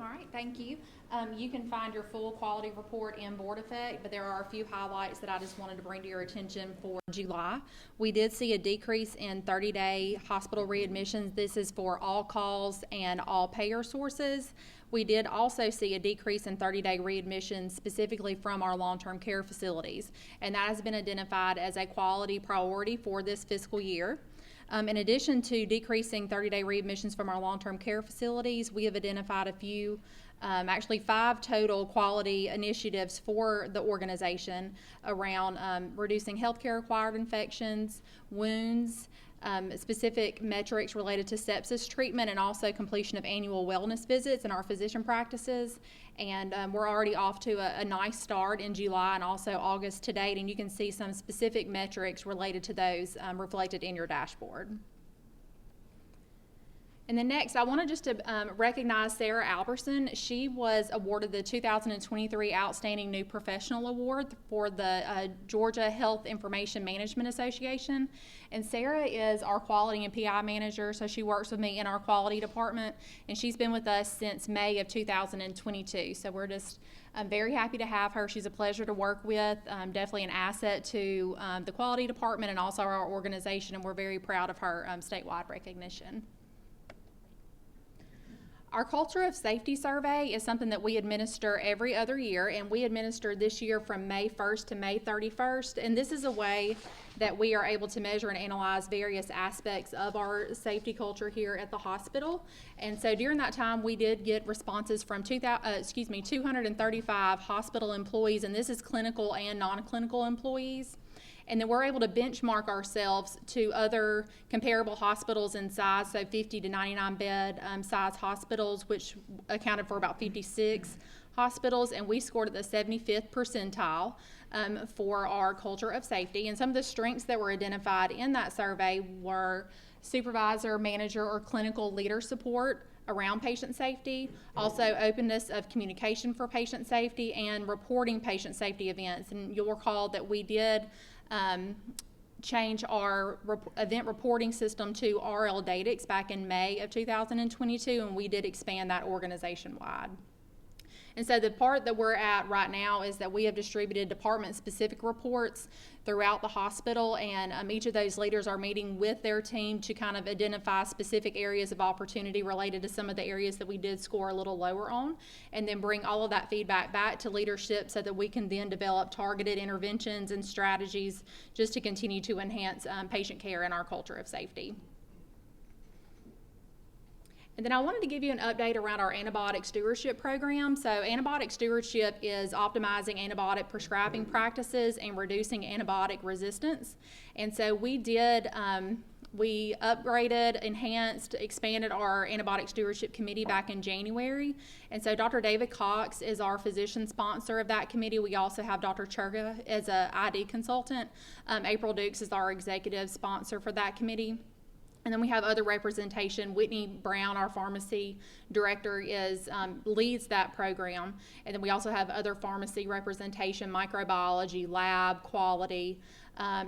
All right, thank you. You can find your full quality report in Board Effect, but there are a few highlights that I just wanted to bring to your attention for July. We did see a decrease in 30-day hospital readmissions. This is for all calls and all payer sources. We did also see a decrease in 30-day readmissions specifically from our long-term care facilities, and that has been identified as a quality priority for this fiscal year. In addition to decreasing 30-day readmissions from our long-term care facilities, we have identified a few, actually 5 total quality initiatives for the organization around reducing healthcare acquired infections, wounds, specific metrics related to sepsis treatment, and also completion of annual wellness visits in our physician practices. And we're already off to a nice start in July and also August to date, and you can see some specific metrics related to those reflected in your dashboard. And then next, I wanted just to recognize Sarah Alberson. She was awarded the 2023 Outstanding New Professional Award for the Georgia Health Information Management Association. And Sarah is our quality and PI manager, so she works with me in our quality department, and she's been with us since May of 2022. So we're just very happy to have her. She's a pleasure to work with, definitely an asset to the quality department and also our organization, and we're very proud of her statewide recognition. Our Culture of Safety survey is something that we administer every other year, and we administered this year from May 1st to May 31st, and this is a way that we are able to measure and analyze various aspects of our safety culture here at the hospital. And so during that time, we did get responses from 235 hospital employees, and this is clinical and non-clinical employees. And then we're able to benchmark ourselves to other comparable hospitals in size, so 50 to 99 bed size hospitals, which accounted for about 56 hospitals, and we scored at the 75th percentile for our culture of safety. And some of the strengths that were identified in that survey were supervisor, manager, or clinical leader support around patient safety, also openness of communication for patient safety, and reporting patient safety events. And you'll recall that we did change our event reporting system to RLDatix back in May of 2022, and we did expand that organization-wide. And so the part that we're at right now is that we have distributed department-specific reports throughout the hospital, and each of those leaders are meeting with their team to kind of identify specific areas of opportunity related to some of the areas that we did score a little lower on, and then bring all of that feedback back to leadership so that we can then develop targeted interventions and strategies just to continue to enhance patient care and our culture of safety. And then I wanted to give you an update around our antibiotic stewardship program. So antibiotic stewardship is optimizing antibiotic prescribing practices and reducing antibiotic resistance. And so we did, we upgraded, enhanced, expanded our antibiotic stewardship committee back in January. And so Dr. David Cox is our physician sponsor of that committee. We also have Dr. Churga as an ID consultant. April Dukes is our executive sponsor for that committee. And then we have other representation. Whitney Brown, our pharmacy director, leads that program. And then we also have other pharmacy representation, microbiology, lab, quality,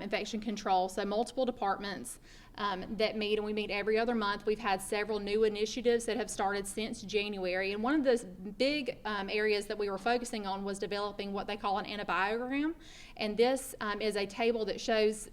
infection control. So multiple departments that meet, and we meet every other month. We've had several new initiatives that have started since January. And one of the big areas that we were focusing on was developing what they call an antibiogram. And this is a table that shows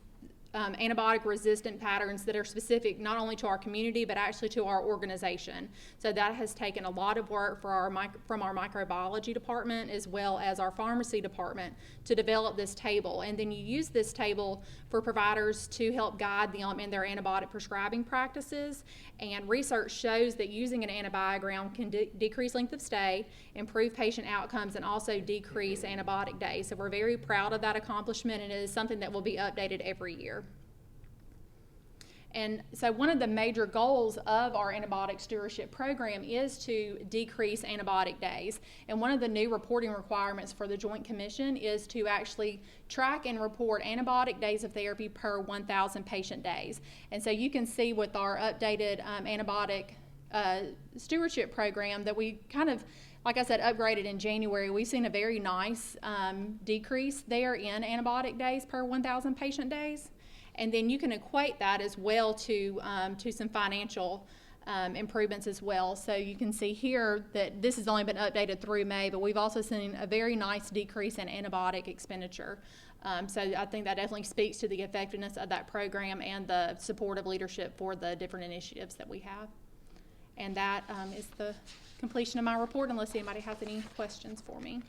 antibiotic resistant patterns that are specific not only to our community but actually to our organization. So that has taken a lot of work from our microbiology department as well as our pharmacy department to develop this table. And then you use this table for providers to help guide them in their antibiotic prescribing practices. And research shows that using an antibiogram can decrease length of stay, improve patient outcomes, and also decrease antibiotic days. So we're very proud of that accomplishment, and it is something that will be updated every year. And so one of the major goals of our antibiotic stewardship program is to decrease antibiotic days. And one of the new reporting requirements for the Joint Commission is to actually track and report antibiotic days of therapy per 1,000 patient days. And so you can see with our updated antibiotic stewardship program that we kind of, like I said, upgraded in January. We've seen a very nice decrease there in antibiotic days per 1,000 patient days. And then you can equate that as well to some financial improvements as well. So you can see here that this has only been updated through May, but we've also seen a very nice decrease in antibiotic expenditure. So I think that definitely speaks to the effectiveness of that program and the supportive leadership for the different initiatives that we have. And that is the completion of my report, unless anybody has any questions for me.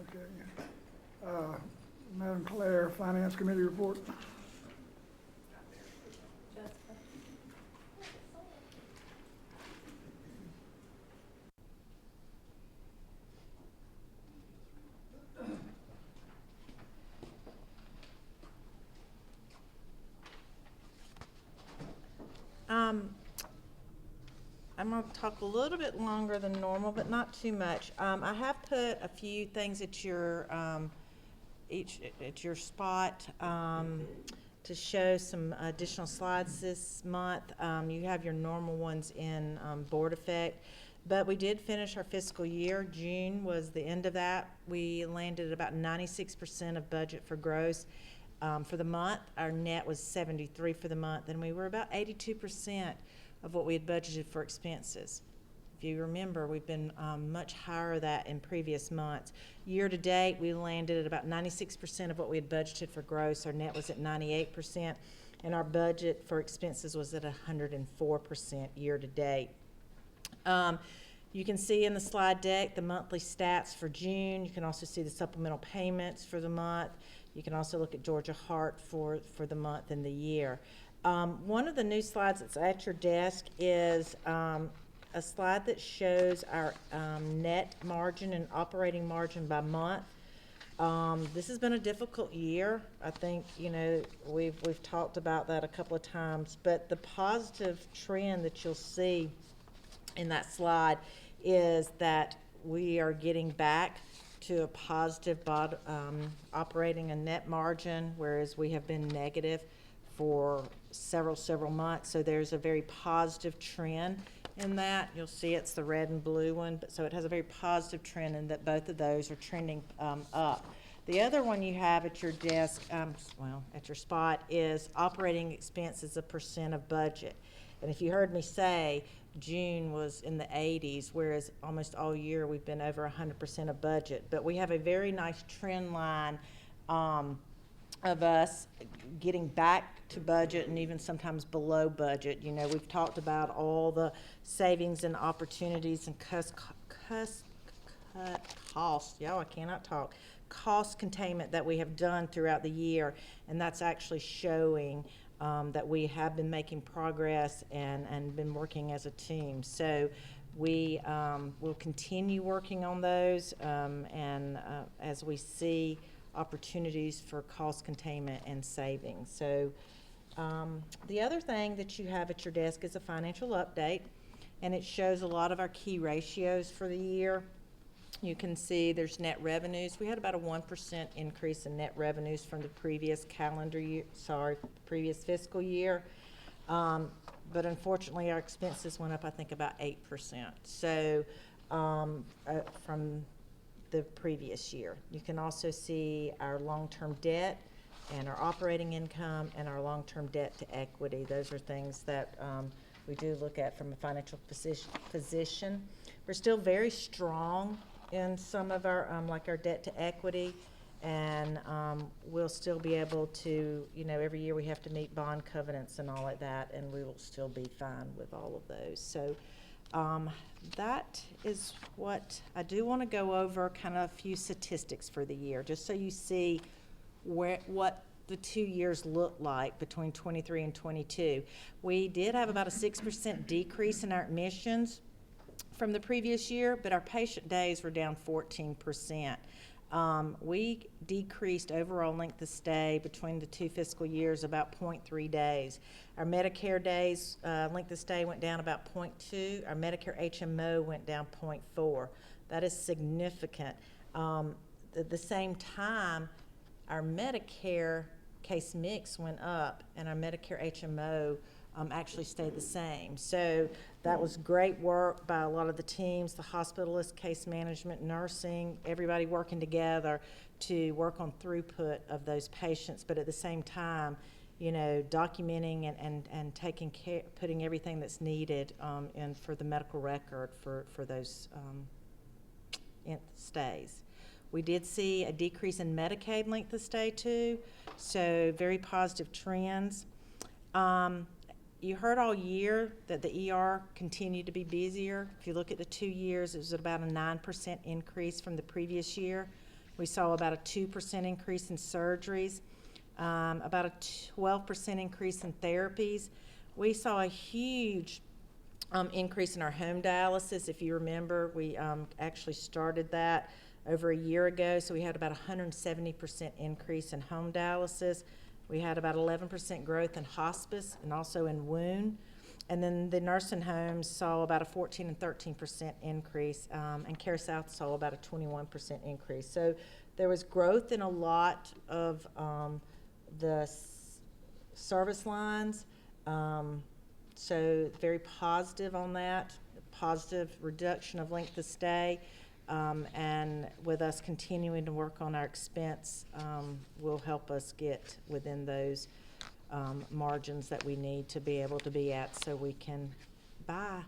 Okay. Madam Claire, Finance Committee report. I'm going to talk a little bit longer than normal, but not too much. I have put a few things at your spot to show some additional slides this month. You have your normal ones in Board Effect, but we did finish our fiscal year. June was the end of that. We landed at about 96% of budget for gross. For the month, our net was 73 for the month, and we were about 82% of what we had budgeted for expenses. If you remember, we've been much higher that in previous months. Year to date, we landed at about 96% of what we had budgeted for gross. Our net was at 98%, and our budget for expenses was at 104% year to date. You can see in the slide deck the monthly stats for June. You can also see the supplemental payments for the month. You can also look at Georgia Heart for the month and the year. One of the new slides that's at your desk is a slide that shows our net margin and operating margin by month. This has been a difficult year. I think, you know, we've talked about that a couple of times, but the positive trend that you'll see in that slide is that we are getting back to a positive operating and net margin, whereas we have been negative for several months. So there's a very positive trend in that. You'll see it's the red and blue one, but so it has a very positive trend in that both of those are trending up. The other one you have at your desk, at your spot, is operating expense as a percent of budget. And if you heard me say, June was in the 80s, whereas almost all year we've been over 100% of budget. But we have a very nice trend line of us getting back to budget and even sometimes below budget. You know, we've talked about all the savings and opportunities and cost containment that we have done throughout the year, and that's actually showing that we have been making progress and been working as a team. So we will continue working on those as we see opportunities for cost containment and savings. So the other thing that you have at your desk is a financial update, and it shows a lot of our key ratios for the year. You can see there's net revenues. We had about a 1% increase in net revenues from the previous previous fiscal year. But unfortunately, our expenses went up, I think, about 8%. So from the previous year. You can also see our long-term debt and our operating income and our long-term debt to equity. Those are things that we do look at from a financial position. We're still very strong in some of our, like our debt to equity, and we'll still be able to, you know, every year we have to meet bond covenants and all like that, and we will still be fine with all of those. So that is what I do want to go over, kind of a few statistics for the year, just so you see what the 2 years look like between 23 and 22. We did have about a 6% decrease in our admissions from the previous year, but our patient days were down 14%. We decreased overall length of stay between the two fiscal years about 0.3 days. Our Medicare days length of stay went down about 0.2. Our Medicare HMO went down 0.4. That is significant. At the same time, our Medicare case mix went up, and our Medicare HMO actually stayed the same. So that was great work by a lot of the teams, the hospitalists, case management, nursing, everybody working together to work on throughput of those patients, but at the same time, you know, documenting and taking care, putting everything that's needed in for the medical record for those stays. We did see a decrease in Medicaid length of stay too, so very positive trends. You heard all year that the ER continued to be busier. If you look at the 2 years, it was about a 9% increase from the previous year. We saw about a 2% increase in surgeries, about a 12% increase in therapies. We saw a huge increase in our home dialysis. If you remember, we actually started that over a year ago, so we had about a 170% increase in home dialysis. We had about 11% growth in hospice and also in wound. And then the nursing homes saw about a 14 and 13% increase, and Care South saw about a 21% increase. So there was growth in a lot of the service lines. So very positive on that, positive reduction of length of stay. And with us continuing to work on our expense, will help us get within those margins that we need to be able to be at so we can buy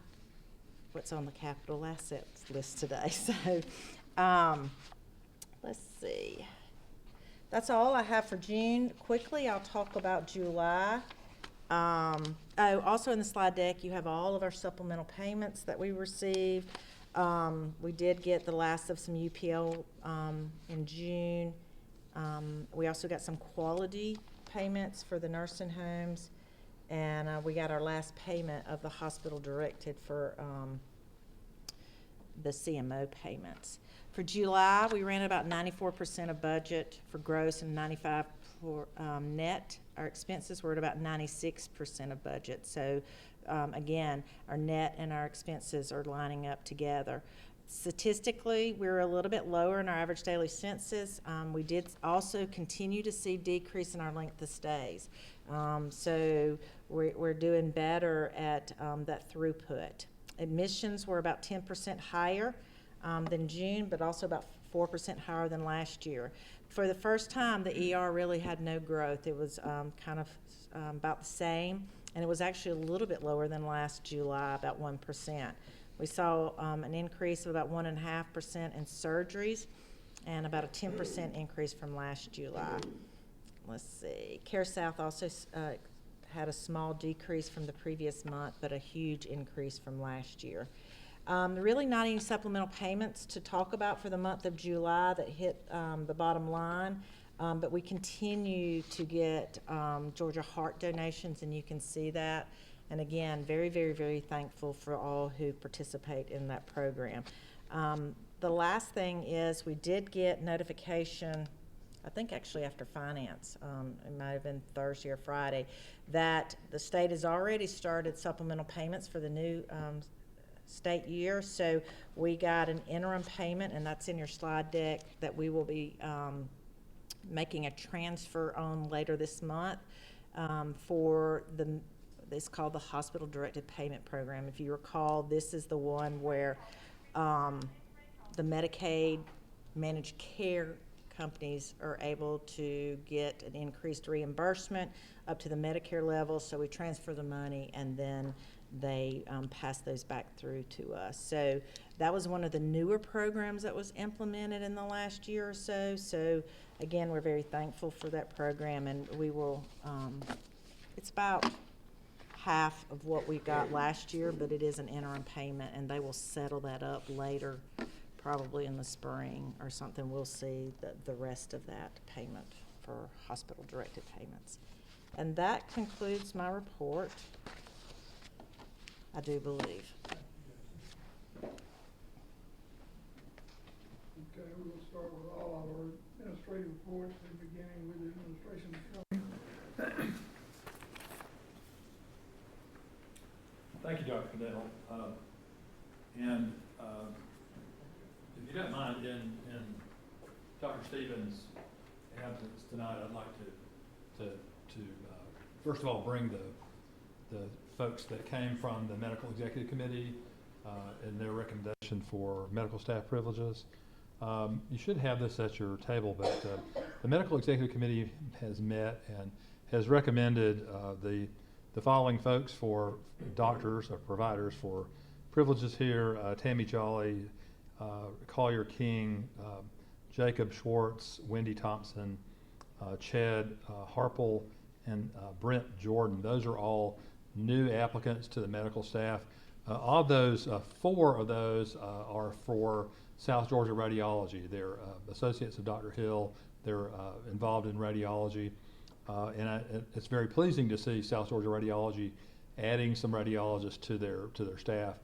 what's on the capital assets list today. So let's see. That's all I have for June. Quickly, I'll talk about July. Also in the slide deck, you have all of our supplemental payments that we received. We did get the last of some UPL in June. We also got some quality payments for the nursing homes, and we got our last payment of the hospital directed for the CMO payments. For July, we ran about 94% of budget for gross and 95% for net. Our expenses were at about 96% of budget. So again, our net and our expenses are lining up together. Statistically, we're a little bit lower in our average daily census. We did also continue to see decrease in our length of stays. So we're doing better at that throughput. Admissions were about 10% higher than June, but also about 4% higher than last year. For the first time, the ER really had no growth. It was kind of about the same, and it was actually a little bit lower than last July, about 1%. We saw an increase of about 1.5% in surgeries and about a 10% increase from last July. Let's see. Care South also had a small decrease from the previous month, but a huge increase from last year. Really not any supplemental payments to talk about for the month of July that hit the bottom line, but we continue to get Georgia Heart donations, and you can see that. And again, very, very, very thankful for all who participate in that program. The last thing is we did get notification, I think actually after finance, it might have been Thursday or Friday, that the state has already started supplemental payments for the new state year. So we got an interim payment, and that's in your slide deck, that we will be making a transfer on later this month for it's called the Hospital Directed Payment Program. If you recall, this is the one where the Medicaid managed care companies are able to get an increased reimbursement up to the Medicare level. So we transfer the money, and then they pass those back through to us. So that was one of the newer programs that was implemented in the last year or so. So again, we're very thankful for that program, and we will, it's about half of what we got last year, but it is an interim payment, and they will settle that up later, probably in the spring or something. We'll see the rest of that payment for hospital-directed payments. And that concludes my report, I do believe. Okay, we'll start with all of our administrative reports, and beginning with the administration. Thank you, Dr. Cadell. And if you don't mind, in Dr. Stevens' absence tonight, I'd like to first of all bring the the folks that came from the Medical Executive Committee and their recommendation for medical staff privileges. You should have this at your table, but the Medical Executive Committee has met and has recommended the following folks for doctors or providers for privileges here: Tammy Jolly, Collier King, Jacob Schwartz, Wendy Thompson, Chad Harple, and Brent Jordan. Those are all new applicants to the medical staff. Of those, 4 of those are for South Georgia Radiology. They're associates of Dr. Hill. They're involved in radiology. It's very pleasing to see South Georgia Radiology adding some radiologists to their staff.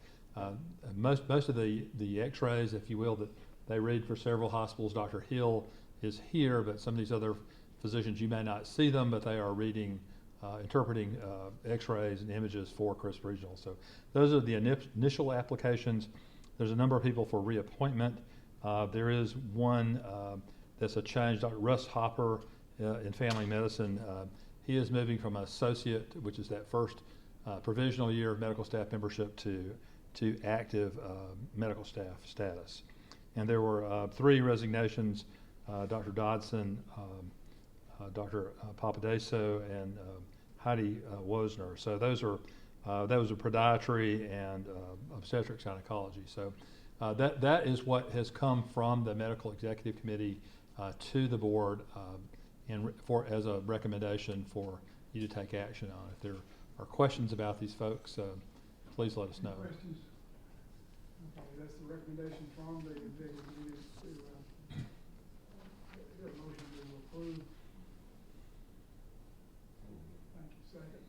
Most of the x-rays, if you will, that they read for several hospitals, Dr. Hill is here, but some of these other physicians, you may not see them, but they are reading, interpreting x-rays and images for Crisp Regional. So those are the initial applications. There's a number of people for reappointment. There is one that's a change, Dr. Russ Hopper in family medicine. He is moving from associate, which is that first provisional year of medical staff membership, to active medical staff status. And there were 3 resignations, Dr. Dodson, Dr. Papadeso, and Heidi Wosner. So those are podiatry and obstetrics gynecology. So that is what has come from the Medical Executive Committee to the board as a recommendation for you to take action on. If there are questions about these folks, please let us know. Questions? Okay, that's the recommendation from the executive committee to, get a motion to approve. Thank you, second.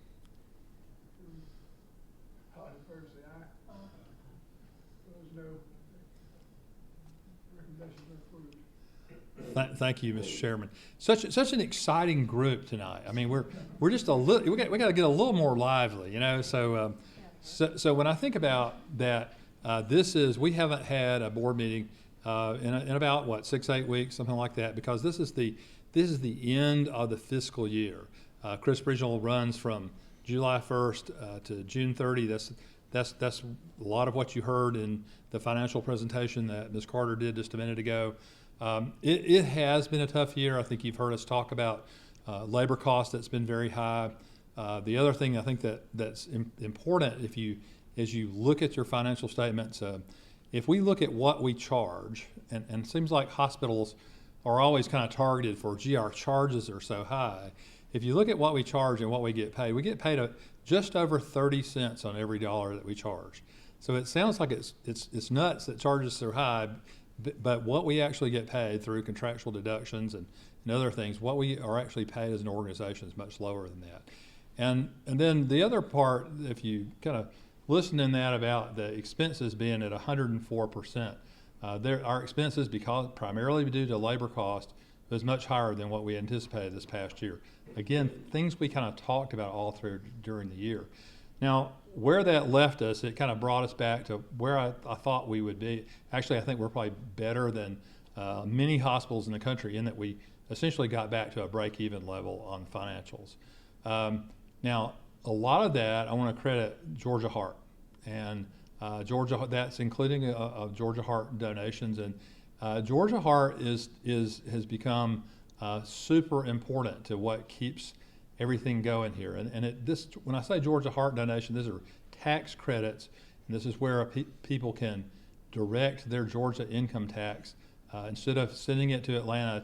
All in favor, say aye. Those no. Recommendations are approved. Thank you, Mr. Chairman. Such an exciting group tonight. I mean, we're just a little. We got to get a little more lively, you know. So when I think about that, we haven't had a board meeting in about 6-8 weeks, something like that, because this is the end of the fiscal year. Crisp Regional runs from July 1st to June 30. That's a lot of what you heard in the financial presentation that Ms. Carter did just a minute ago. It has been a tough year. I think you've heard us talk about labor costs that's been very high. The other thing I think that's important, as you look at your financial statements, if we look at what we charge, and it seems like hospitals are always kind of targeted for, gee, our charges are so high. If you look at what we charge and what we get paid just over 30 cents on every dollar that we charge. So it sounds like it's nuts that charges are high, but what we actually get paid through contractual deductions and other things, what we are actually paid as an organization is much lower than that. And then the other part, if you kind of listen in that about the expenses being at 104%, our expenses, because primarily due to labor cost, was much higher than what we anticipated this past year. Again, things we kind of talked about all through during the year. Now, where that left us, it kind of brought us back to where I thought we would be. Actually, I think we're probably better than many hospitals in the country in that we essentially got back to a break-even level on financials. Now, a lot of that I want to credit Georgia Heart, and that's including Georgia Heart donations, and Georgia Heart has become super important to what keeps everything going here. And when I say Georgia Heart donation, these are tax credits, and this is where people can direct their Georgia income tax instead of sending it to Atlanta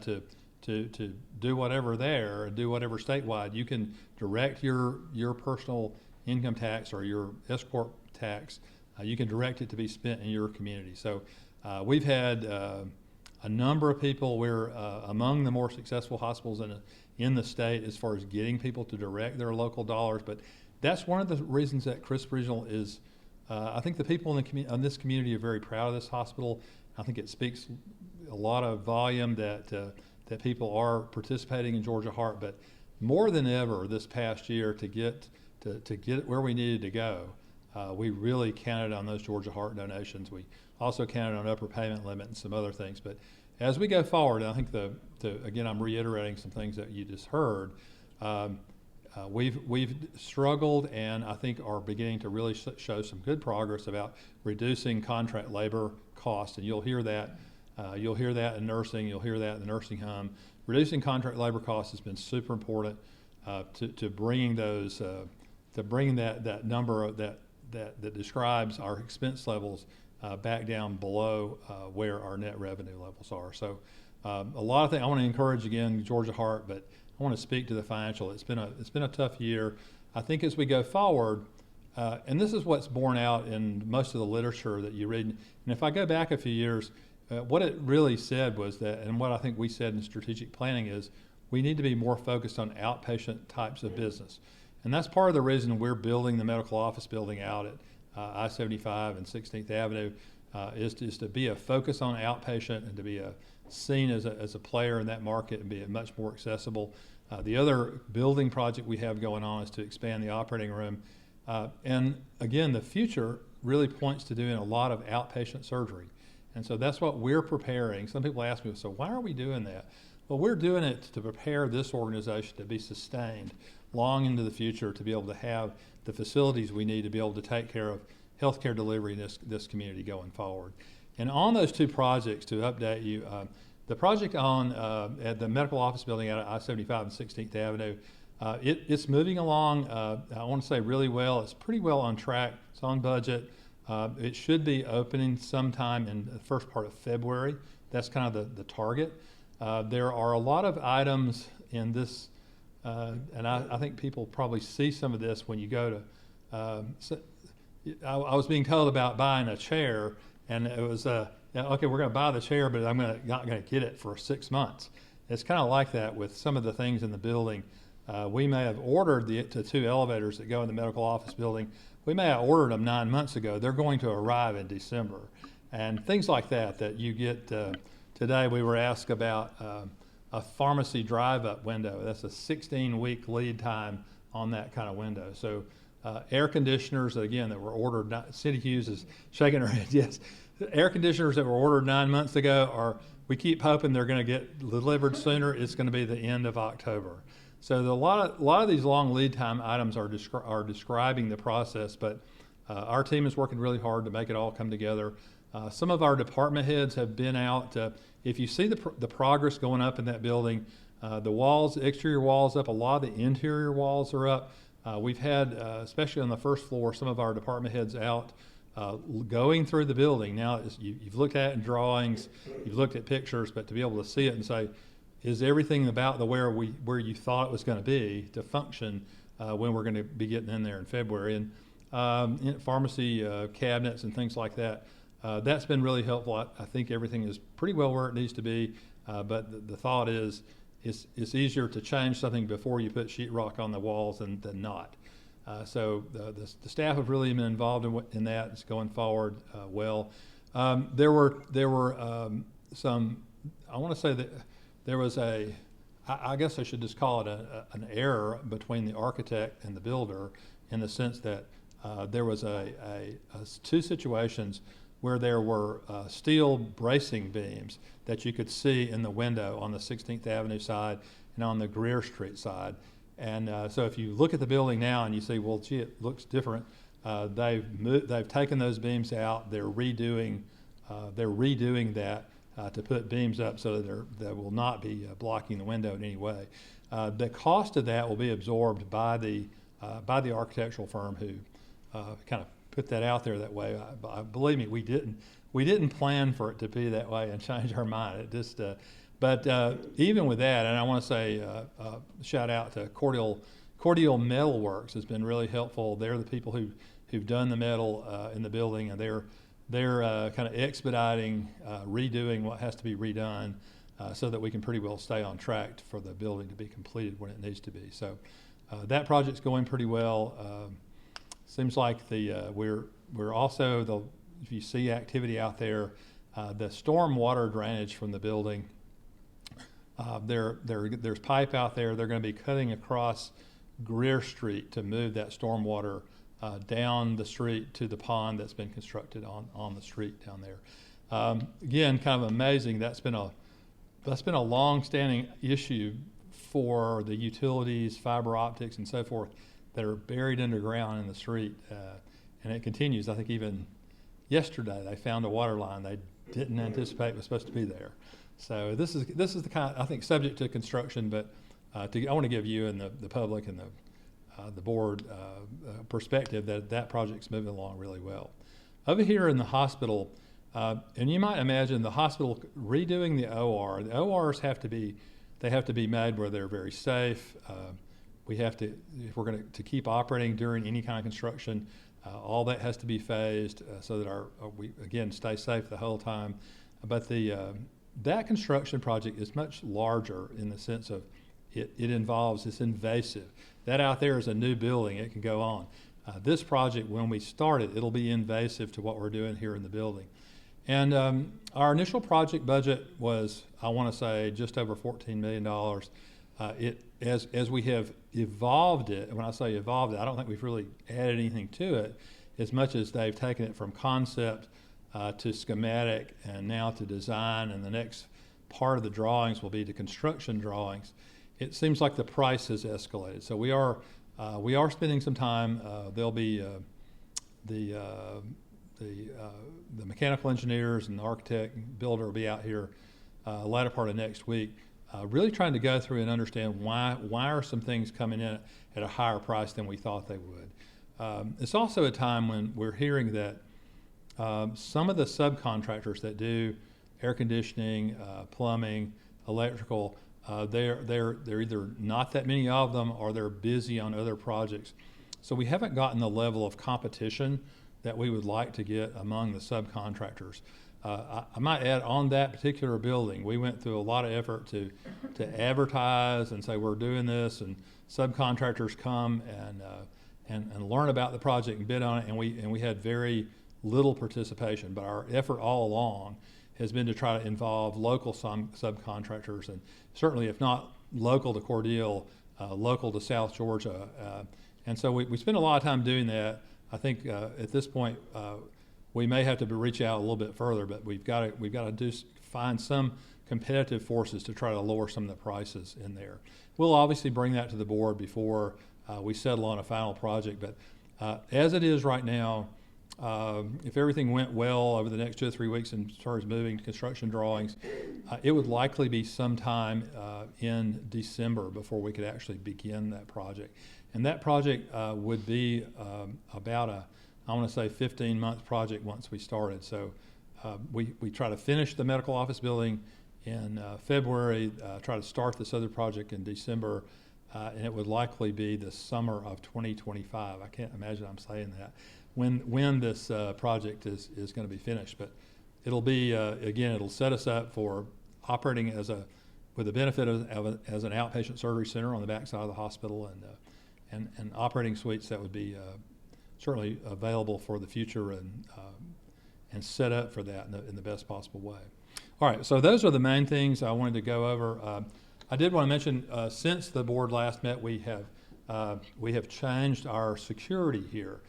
to do whatever there and do whatever statewide. You can direct your personal income tax or your S-corp tax. You can direct it to be spent in your community. So we've had a number of people. We're among the more successful hospitals in the state as far as getting people to direct their local dollars. But that's one of the reasons that Crisp Regional is, I think the people in this community are very proud of this hospital. I think it speaks a lot of volume that people are participating in Georgia Heart. But more than ever this past year, to get where we needed to go, we really counted on those Georgia Heart donations. We also counted on upper payment limit and some other things. But as we go forward, I think again, I'm reiterating some things that you just heard. we've struggled, and I think are beginning to really show some good progress about reducing contract labor costs. And you'll hear that in nursing. You'll hear that in the nursing home. Reducing contract labor costs has been super important to bringing those to bringing that number that describes our expense levels back down below where our net revenue levels are. So a lot of things. I want to encourage again Georgia Heart, but I want to speak to the financial. It's been a tough year. I think as we go forward, and this is what's borne out in most of the literature that you read. And if I go back a few years, what it really said was that, and what I think we said in strategic planning is, we need to be more focused on outpatient types of business. And that's part of the reason we're building the medical office building out at I-75 and 16th Avenue, is to be a focus on outpatient and to be seen as a player in that market and be much more accessible. The other building project we have going on is to expand the operating room. And again, the future really points to doing a lot of outpatient surgery. And so that's what we're preparing. Some people ask me, so why are we doing that? Well, we're doing it to prepare this organization to be sustained long into the future, to be able to have the facilities we need to be able to take care of healthcare delivery in this community going forward. And on those two projects, to update you, the project on at the medical office building at I-75 and 16th Avenue, it's moving along, I want to say really well. It's pretty well on track. It's on budget. It should be opening sometime in the first part of February. That's kind of the target. There are a lot of items in this, and I think people probably see some of this when you go to, I was being told about buying a chair, and it was, okay, we're going to buy the chair, but I'm not going to get it for 6 months. It's kind of like that with some of the things in the building. We may have ordered the 2 elevators that go in the medical office building. We may have ordered them 9 months ago. They're going to arrive in December. And things like that you get. Today we were asked about a pharmacy drive-up window. That's a 16-week lead time on that kind of window. So air conditioners, again, that were ordered, Cindy Hughes is shaking her head, yes. Air conditioners that were ordered 9 months ago, we keep hoping they're going to get delivered sooner. It's going to be the end of October. So a lot of these long lead time items are describing the process, but our team is working really hard to make it all come together. Some of our department heads have been out. If you see the progress going up in that building, the walls, exterior walls up, a lot of the interior walls are up. We've had, especially on the first floor, some of our department heads out going through the building. Now, you've looked at it in drawings, you've looked at pictures, but to be able to see it and say, is everything about where you thought it was going to be to function when we're going to be getting in there in February? And in pharmacy cabinets and things like that, that's been really helpful. I think everything is pretty well where it needs to be, but the thought is it's easier to change something before you put sheetrock on the walls than not. So the staff have really been involved in that. It's going forward well. There were some, I want to say that there was I guess I should just call it an error between the architect and the builder, in the sense that there was 2 situations where there were steel bracing beams that you could see in the window on the 16th Avenue side and on the Greer Street side. And so if you look at the building now and you see, well, gee, it looks different, they've taken those beams out. They're redoing that to put beams up so that will not be blocking the window in any way. The cost of that will be absorbed by the architectural firm who kind of put that out there that way. Believe me, we didn't plan for it to be that way and change our mind. It just, but even with that, and I want to say shout out to Cordial Metalworks has been really helpful. They're the people who've done the metal in the building, and they're kind of expediting redoing what has to be redone so that we can pretty well stay on track for the building to be completed when it needs to be. So that project's going pretty well. Seems like we're also, if you see activity out there, the storm water drainage from the building, there's pipe out there. They're going to be cutting across Greer Street to move that storm water down the street to the pond that's been constructed on the street down there. Again, kind of amazing. That's been a long-standing issue for the utilities, fiber optics, and so forth that are buried underground in the street. And it continues. I think even yesterday they found a water line they didn't anticipate was supposed to be there. So this is the kind, I think, subject to construction, but I want to give you and the public and the board perspective that project's moving along really well. Over here in the hospital, and you might imagine the hospital redoing the OR. The ORs have to be made where they're very safe. We have to, if we're going to keep operating during any kind of construction, all that has to be phased so that we again stay safe the whole time. But that construction project is much larger in the sense of it involves, it's invasive. That out there is a new building, it can go on. This project, when we start it, it'll be invasive to what we're doing here in the building. And our initial project budget was, I want to say, just over $14 million. As we have evolved it, and when I say evolved it, I don't think we've really added anything to it as much as they've taken it from concept to schematic and now to design, and the next part of the drawings will be the construction drawings. It seems like the price has escalated. So we are spending some time. There'll be the mechanical engineers and the architect and builder will be out here latter part of next week, really trying to go through and understand why are some things coming in at a higher price than we thought they would. It's also a time when we're hearing that some of the subcontractors that do air conditioning, plumbing, electrical, they're either not that many of them or they're busy on other projects. So we haven't gotten the level of competition that we would like to get among the subcontractors. I might add, on that particular building, we went through a lot of effort to advertise and say we're doing this, and subcontractors come and learn about the project and bid on it, and we had very little participation. But our effort all along has been to try to involve local subcontractors, and certainly, if not local to Cordele, local to South Georgia. And so we spend a lot of time doing that. I think at this point we may have to reach out a little bit further, but we've got to find some competitive forces to try to lower some of the prices in there. We'll obviously bring that to the board before we settle on a final project. But as it is right now, if everything went well over the next 2 or 3 weeks and starts moving to construction drawings, it would likely be sometime in December before we could actually begin that project. And that project would be about I want to say 15-month project once we started. So we try to finish the medical office building in February, try to start this other project in December, and it would likely be the summer of 2025. I can't imagine I'm saying that, when this project is going to be finished. But it'll be, again, it'll set us up for operating with the benefit as an outpatient surgery center on the backside of the hospital, and operating suites that would be certainly available for the future and set up for that in the best possible way. All right, so those are the main things I wanted to go over. I did want to mention, since the board last met, we have changed our security here.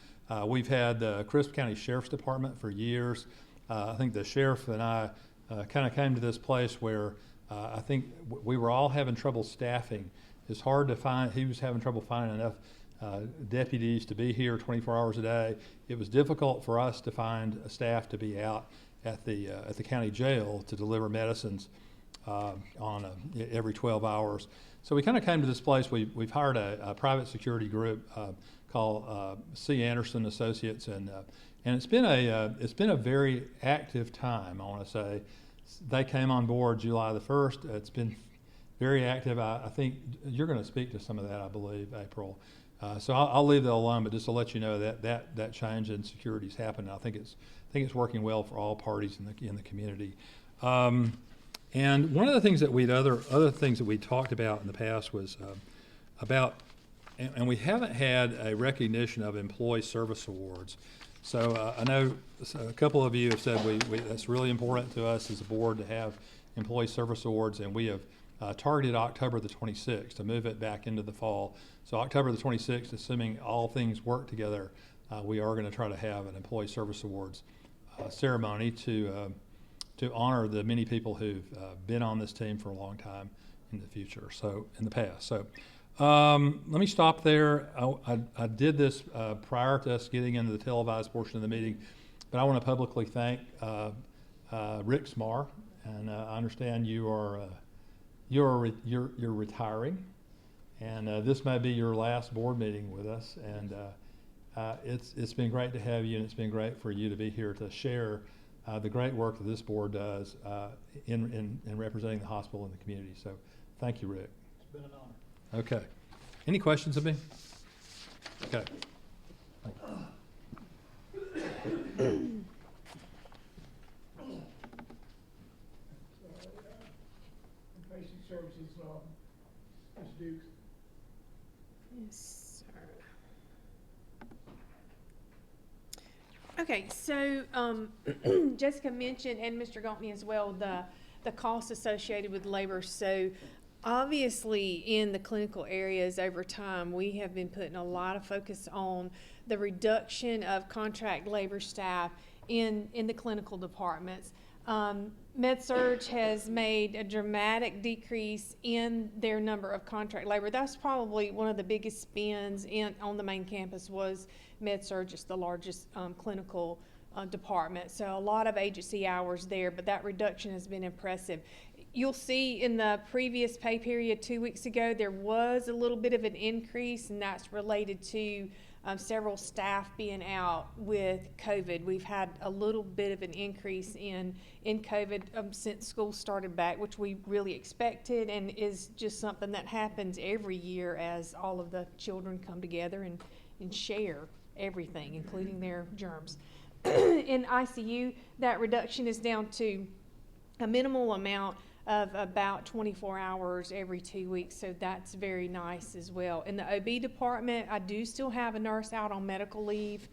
We've had the Crisp County Sheriff's Department for years. I think the sheriff and I kind of came to this place where I think we were all having trouble staffing. It's hard to find. He was having trouble finding enough deputies to be here 24 hours a day. It was difficult for us to find a staff to be out at the county jail to deliver medicines every 12 hours. So we kind of came to this place. We've hired a private security group called C. Anderson Associates, and it's been a very active time. I want to say they came on board July the 1st. It's been very active. I think you're going to speak to some of that, I believe, April. So I'll leave that alone, but just to let you know that change in security has happened. I think it's working well for all parties in the community. And one of the things that other things that we talked about in the past was about, and we haven't had a recognition of employee service awards. So I know a couple of you have said that's really important to us as a board to have employee service awards, and we have targeted October the 26th to move it back into the fall. So October the 26th, assuming all things work together, we are going to try to have an employee service awards ceremony to honor the many people who've been on this team for a long time in the future, so, in the past. So, let me stop there. I did this prior to us getting into the televised portion of the meeting, but I want to publicly thank Rick Smar, and I understand you're retiring, and this may be your last board meeting with us, and it's been great to have you, and it's been great for you to be here to share the great work that this board does in representing the hospital and the community. So, thank you, Rick. It's been an honor. Okay. Any questions of me? Okay. Patient services, Ms. Dukes. Yes, sir. Okay, so, Jessica mentioned, and Mr. Gaultney as well, the costs associated with labor. So obviously, in the clinical areas over time, we have been putting a lot of focus on the reduction of contract labor staff in the clinical departments. MedSurg has made a dramatic decrease in their number of contract labor. That's probably one of the biggest spends on the main campus was MedSurg. It's the largest clinical department. So a lot of agency hours there, but that reduction has been impressive. You'll see in the previous pay period 2 weeks ago, there was a little bit of an increase, and that's related to several staff being out with COVID. We've had a little bit of an increase in COVID since school started back, which we really expected, and is just something that happens every year as all of the children come together and share everything, including their germs. In ICU, that reduction is down to a minimal amount of about 24 hours every 2 weeks, so that's very nice as well. In the OB department, I do still have a nurse out on medical leave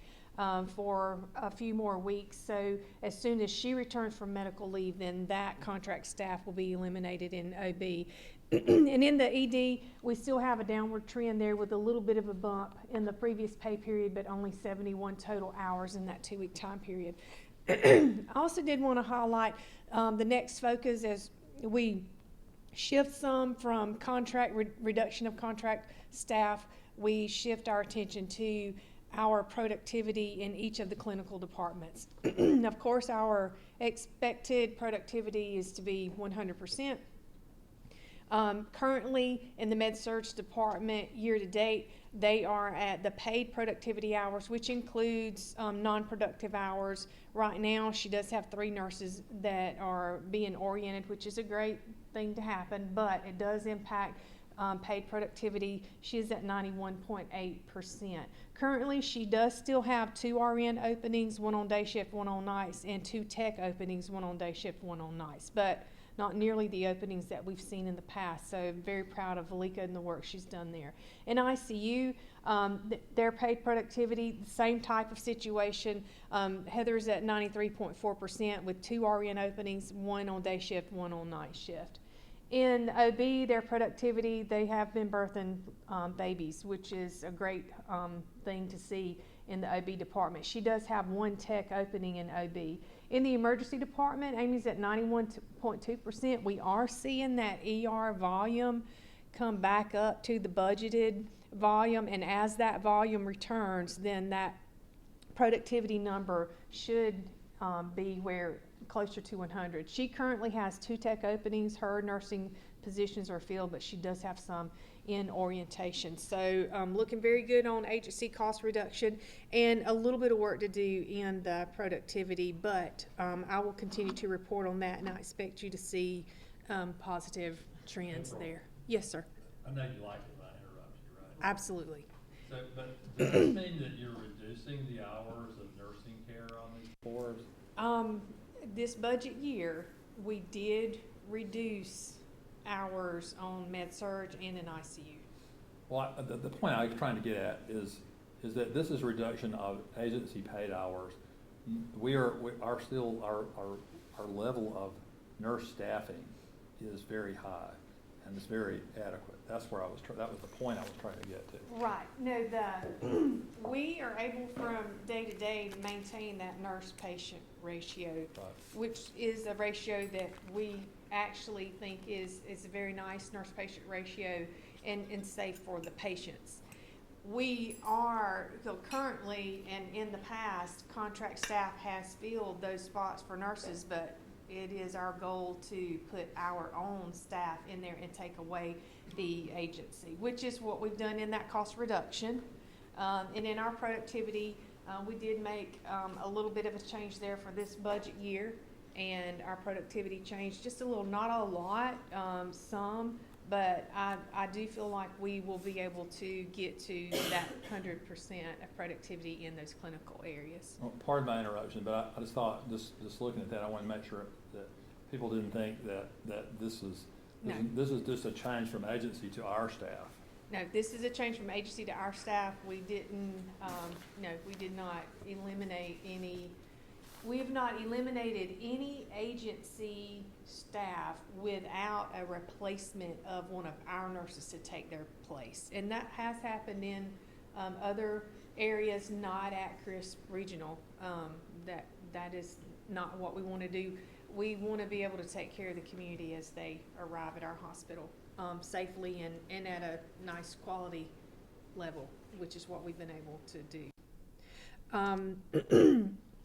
for a few more weeks, so as soon as she returns from medical leave, then that contract staff will be eliminated in OB. And in the ED, we still have a downward trend there with a little bit of a bump in the previous pay period, but only 71 total hours in that 2 week time period. I also did want to highlight the next focus as we shift some from contract reduction of contract staff. We shift our attention to our productivity in each of the clinical departments. Of course, our expected productivity is to be 100%. Currently in the Med-Surg department, year to date, they are at the paid productivity hours, which includes non-productive hours. Right now, she does have 3 nurses that are being oriented, which is a great thing to happen, but it does impact paid productivity. She is at 91.8%. Currently, she does still have 2 RN openings, 1 on day shift, 1 on nights, and 2 tech openings, 1 on day shift, 1 on nights, but not nearly the openings that we've seen in the past. So very proud of Valika and the work she's done there. In ICU, their paid productivity, the same type of situation. Heather's at 93.4% with 2 RN openings, 1 on day shift, 1 on night shift. In OB, their productivity, they have been birthing babies, which is a great thing to see in the OB department. She does have 1 tech opening in OB. In the emergency department, Amy's at 91.2%. We are seeing that ER volume come back up to the budgeted volume, and as that volume returns, then that productivity number should be closer to 100. She currently has 2 tech openings. Her nursing positions are filled, but she does have some in orientation. So looking very good on agency cost reduction, and a little bit of work to do in the productivity, but I will continue to report on that, and I expect you to see positive trends there. Yes, sir. I know you like it when I interrupt you, right? Absolutely. So, but does this mean that you're reducing the hours of nursing care on these floors? This budget year, we did reduce hours on Med-Surg and in ICU. Well, the point I was trying to get at is that this is reduction of agency paid hours. Our level of nurse staffing is very high, and it's very adequate. That's where that was the point I was trying to get to. Right. No, we are able from day to day to maintain that nurse-patient ratio, Right. which is a ratio that we actually think is a very nice nurse-patient ratio and safe for the patients. We are, so currently, and in the past, contract staff has filled those spots for nurses, but it is our goal to put our own staff in there and take away the agency, which is what we've done in that cost reduction. And in our productivity, we did make a little bit of a change there for this budget year, and our productivity changed just a little, not a lot, some, but I do feel like we will be able to get to that 100% of productivity in those clinical areas. Well, pardon my interruption, but I just thought, just looking at that, I want to make sure that people didn't think that this is just a change from agency to our staff. No, this is a change from agency to our staff. We didn't, no, we did not eliminate any, we have not eliminated any agency staff without a replacement of one of our nurses to take their place. And that has happened in other areas, not at Crisp Regional. That is not what we want to do. We want to be able to take care of the community as they arrive at our hospital safely and at a nice quality level, which is what we've been able to do.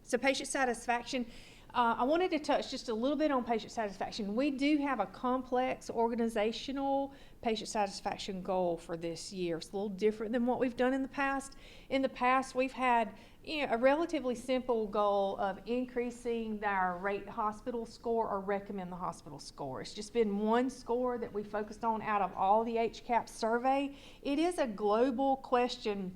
So patient satisfaction, I wanted to touch just a little bit on patient satisfaction. We do have a complex organizational patient satisfaction goal for this year. It's a little different than what we've done in the past. In the past, we've had a relatively simple goal of increasing our rate the hospital score or recommend the hospital score. It's just been one score that we focused on out of all the HCAHPS survey. It is a global question.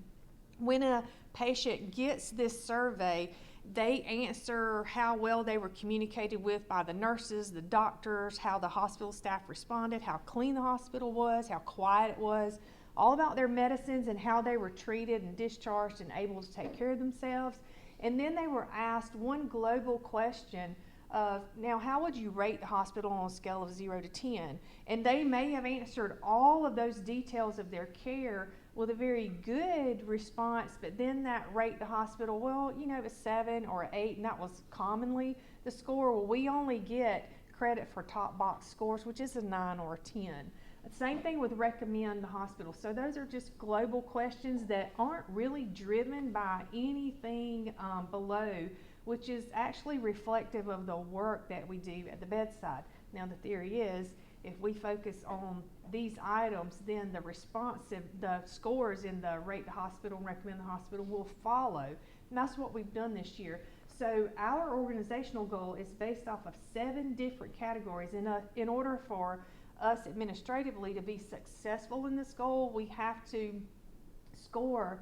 When a patient gets this survey, they answer how well they were communicated with by the nurses, the doctors, how the hospital staff responded, how clean the hospital was, how quiet it was, all about their medicines and how they were treated and discharged and able to take care of themselves. And then they were asked one global question of, now how would you rate the hospital on a scale of 0 to 10? And they may have answered all of those details of their care with a very good response, but then that rate the hospital, well, you know, it was 7 or 8, and that was commonly the score. Well, we only get credit for top box scores, which is a 9 or a 10. Same thing with recommend the hospital. So those are just global questions that aren't really driven by anything below, which is actually reflective of the work that we do at the bedside. Now the theory is, if we focus on these items, then the scores in the rate the hospital and recommend the hospital will follow. And that's what we've done this year. So our organizational goal is based off of 7 different categories. In order for us administratively to be successful in this goal, we have to score,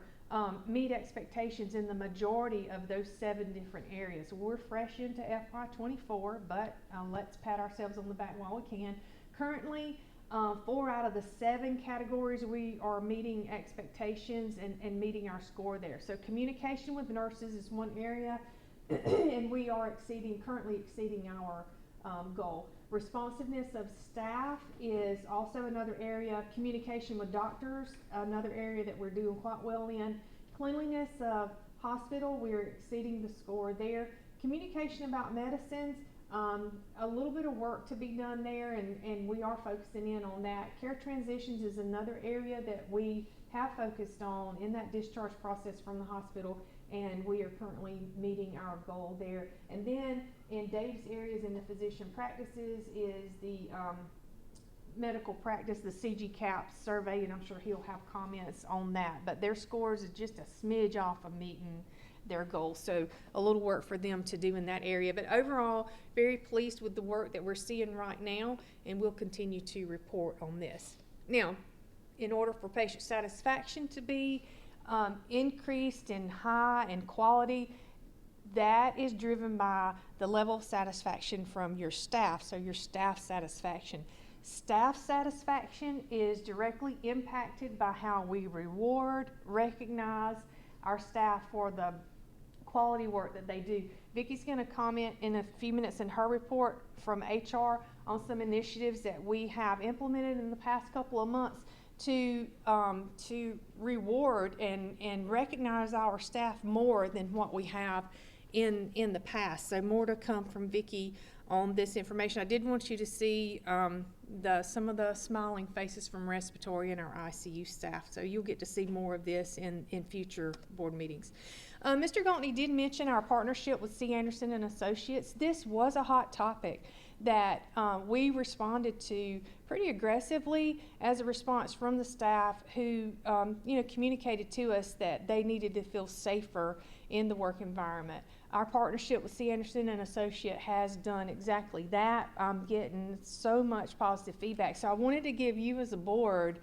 meet expectations in the majority of those 7 different areas. We're fresh into FY24, but let's pat ourselves on the back while we can. Currently, 4 out of the 7 categories we are meeting expectations and meeting our score there. So communication with nurses is one area, and we are currently exceeding our goal. Responsiveness of staff is also another area. Communication with doctors, another area that we're doing quite well in. Cleanliness of hospital, we're exceeding the score there. Communication about medicines, a little bit of work to be done there, and we are focusing in on that. Care transitions is another area that we have focused on in that discharge process from the hospital, and we are currently meeting our goal there. And then in Dave's areas in the physician practices is the medical practice, the CGCAHPS survey, and I'm sure he'll have comments on that. But their scores is just a smidge off of meeting their goals. So a little work for them to do in that area. But overall, very pleased with the work that we're seeing right now, and we'll continue to report on this. Now, in order for patient satisfaction to be increased and high and quality, that is driven by the level of satisfaction from your staff, so your staff satisfaction. Staff satisfaction is directly impacted by how we reward, recognize our staff for the quality work that they do. Vicki's going to comment in a few minutes in her report from HR on some initiatives that we have implemented in the past couple of months to reward and recognize our staff more than what we have in the past. So more to come from Vicki on this information. I did want you to see some of the smiling faces from respiratory and our ICU staff. So you'll get to see more of this in future board meetings. Mr. Gaultney did mention our partnership with C. Anderson and Associates. This was a hot topic that we responded to pretty aggressively as a response from the staff who, communicated to us that they needed to feel safer in the work environment. Our partnership with C. Anderson and Associate has done exactly that. I'm getting so much positive feedback. So I wanted to give you as a board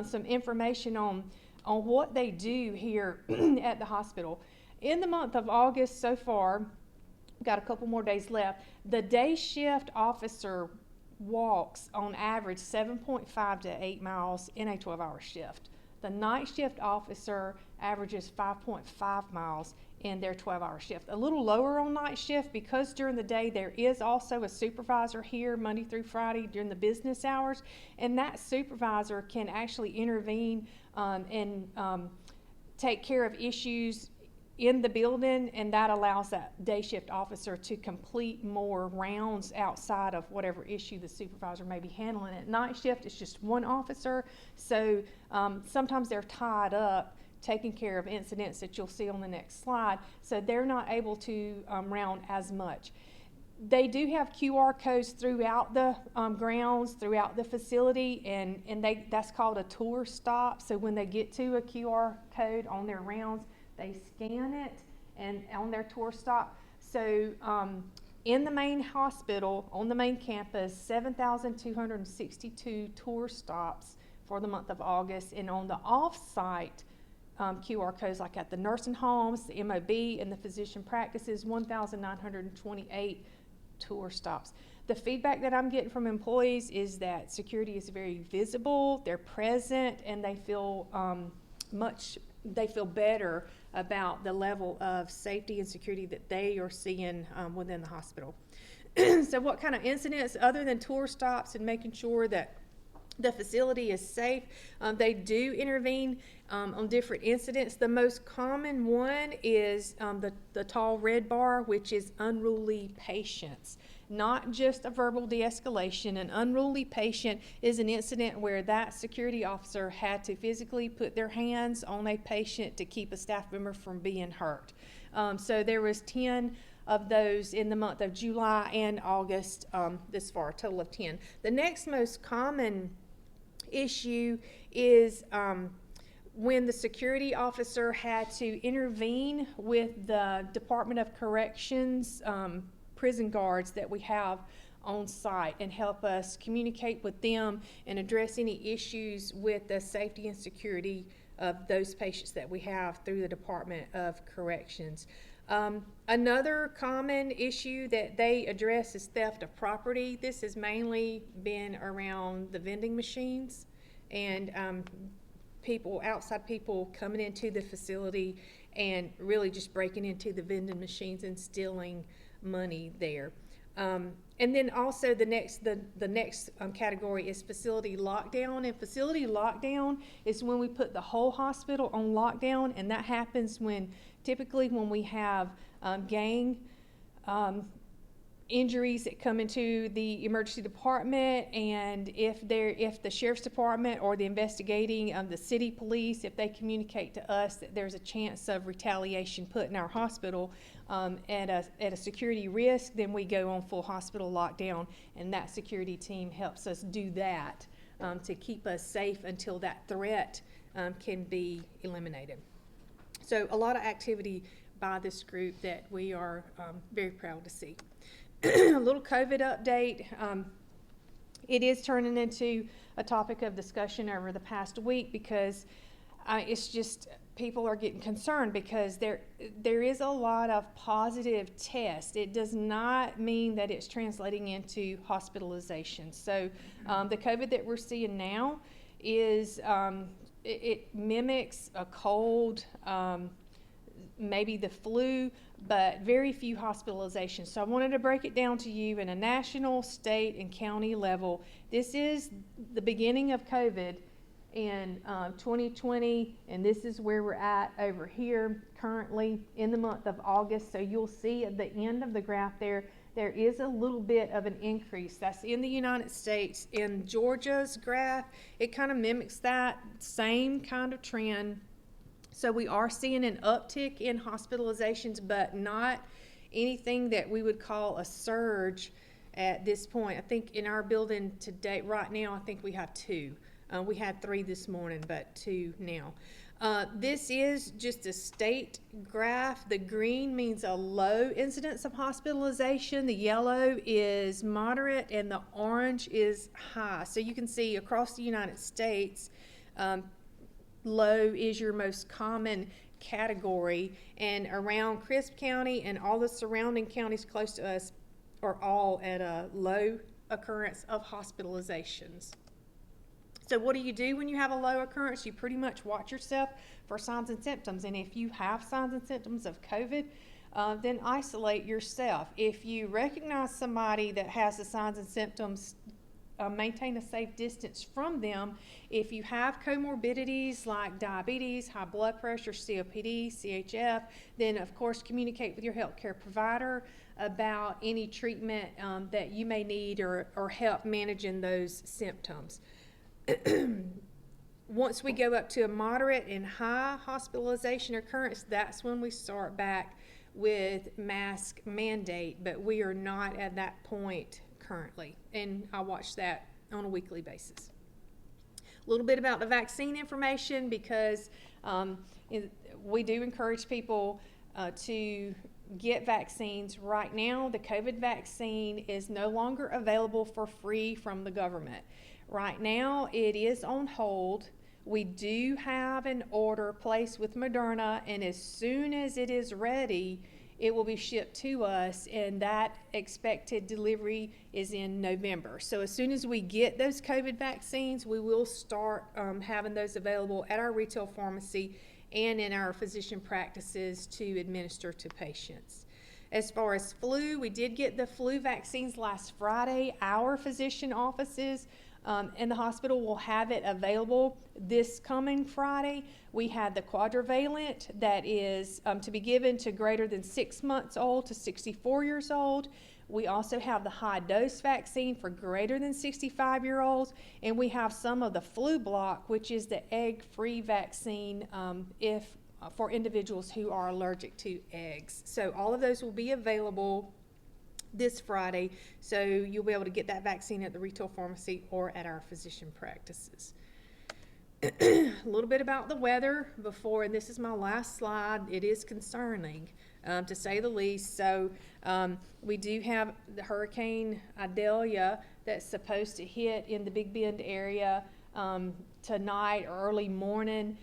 some information on what they do here at the hospital. In the month of August so far, got a couple more days left, the day shift officer walks on average 7.5 to 8 miles in a 12-hour shift. The night shift officer averages 5.5 miles in their 12-hour shift. A little lower on night shift because during the day there is also a supervisor here Monday through Friday during the business hours, and that supervisor can actually intervene and take care of issues in the building, and that allows that day shift officer to complete more rounds outside of whatever issue the supervisor may be handling. At night shift, it's just one officer, so sometimes they're tied up taking care of incidents that you'll see on the next slide, so they're not able to round as much. They do have QR codes throughout the grounds, throughout the facility, and that's called a tour stop. So when they get to a QR code on their rounds, they scan it and on their tour stop. So in the main hospital, on the main campus, 7,262 tour stops for the month of August. And on the off-site QR codes, like at the nursing homes, the MOB, and the physician practices, 1,928 tour stops. The feedback that I'm getting from employees is that security is very visible, they're present, and they feel better about the level of safety and security that they are seeing within the hospital. So what kind of incidents, other than tour stops and making sure that the facility is safe, they do intervene on different incidents. The most common one is the tall red bar, which is unruly patients. Not just a verbal de-escalation. An unruly patient is an incident where that security officer had to physically put their hands on a patient to keep a staff member from being hurt. So there was 10 of those in the month of July and August this far, a total of 10. The next most common issue is when the security officer had to intervene with the Department of Corrections prison guards that we have on site and help us communicate with them and address any issues with the safety and security of those patients that we have through the Department of Corrections. Another common issue that they address is theft of property. This has mainly been around the vending machines and outside people coming into the facility and really just breaking into the vending machines and stealing money there. And then also the next category is facility lockdown. And facility lockdown is when we put the whole hospital on lockdown, and that happens typically when we have gang injuries that come into the emergency department, and if the sheriff's department or the investigating the city police, if they communicate to us that there's a chance of retaliation put in our hospital at a security risk, then we go on full hospital lockdown, and that security team helps us do that to keep us safe until that threat can be eliminated. So a lot of activity by this group that we are very proud to see. A little COVID update. It is turning into a topic of discussion over the past week because it's just people are getting concerned because there is a lot of positive tests. It does not mean that it's translating into hospitalization. So the COVID that we're seeing now is it mimics a cold, maybe the flu, but very few hospitalizations. So I wanted to break it down to you in a national, state, and county level. This is the beginning of COVID. in 2020, and this is where we're at over here currently in the month of August. So you'll see at the end of the graph there is a little bit of an increase. That's in the United States. In Georgia's graph, it kind of mimics that same kind of trend. So we are seeing an uptick in hospitalizations, but not anything that we would call a surge at this point. I think in our building today, right now, I think we have 2. We had 3 this morning, but 2 now. This is just a state graph. The green means a low incidence of hospitalization. The yellow is moderate, and the orange is high. So you can see across the United States, low is your most common category, and around Crisp County and all the surrounding counties close to us are all at a low occurrence of hospitalizations. So what do you do when you have a low occurrence? You pretty much watch yourself for signs and symptoms. And if you have signs and symptoms of COVID, then isolate yourself. If you recognize somebody that has the signs and symptoms, maintain a safe distance from them. If you have comorbidities like diabetes, high blood pressure, COPD, CHF, then of course communicate with your healthcare provider about any treatment that you may need or help managing those symptoms. Once we go up to a moderate and high hospitalization occurrence, that's when we start back with mask mandate, but we are not at that point currently, and I watch that on a weekly basis. A little bit about the vaccine information, because we do encourage people to get vaccines. Right now, the COVID vaccine is no longer available for free from the government. Right now, it is on hold. We do have an order placed with Moderna, and as soon as it is ready, it will be shipped to us, and that expected delivery is in November. So as soon as we get those COVID vaccines, we will start having those available at our retail pharmacy and in our physician practices to administer to patients. As far as flu, we did get the flu vaccines last Friday. Our physician offices and the hospital will have it available this coming Friday. We had the quadrivalent that is to be given to greater than 6 months old to 64 years old. We also have the high dose vaccine for greater than 65-year-olds, and we have some of the flu block, which is the egg-free vaccine for individuals who are allergic to eggs. So all of those will be available this Friday, so you'll be able to get that vaccine at the retail pharmacy or at our physician practices. A little bit about the weather before, and this is my last slide. It is concerning, to say the least. So we do have the Hurricane Idalia that's supposed to hit in the Big Bend area tonight or early morning.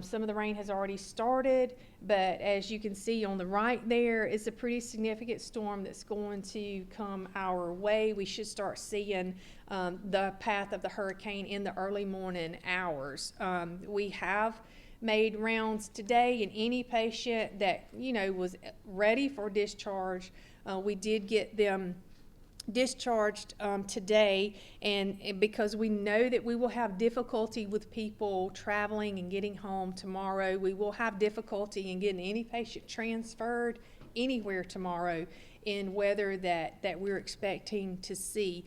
Some of the rain has already started, but as you can see on the right there, it's a pretty significant storm that's going to come our way. We should start seeing the path of the hurricane in the early morning hours. We have made rounds today, and any patient that was ready for discharge, we did get them discharged today, and because we know that we will have difficulty with people traveling and getting home tomorrow, we will have difficulty in getting any patient transferred anywhere tomorrow in weather that we're expecting to see.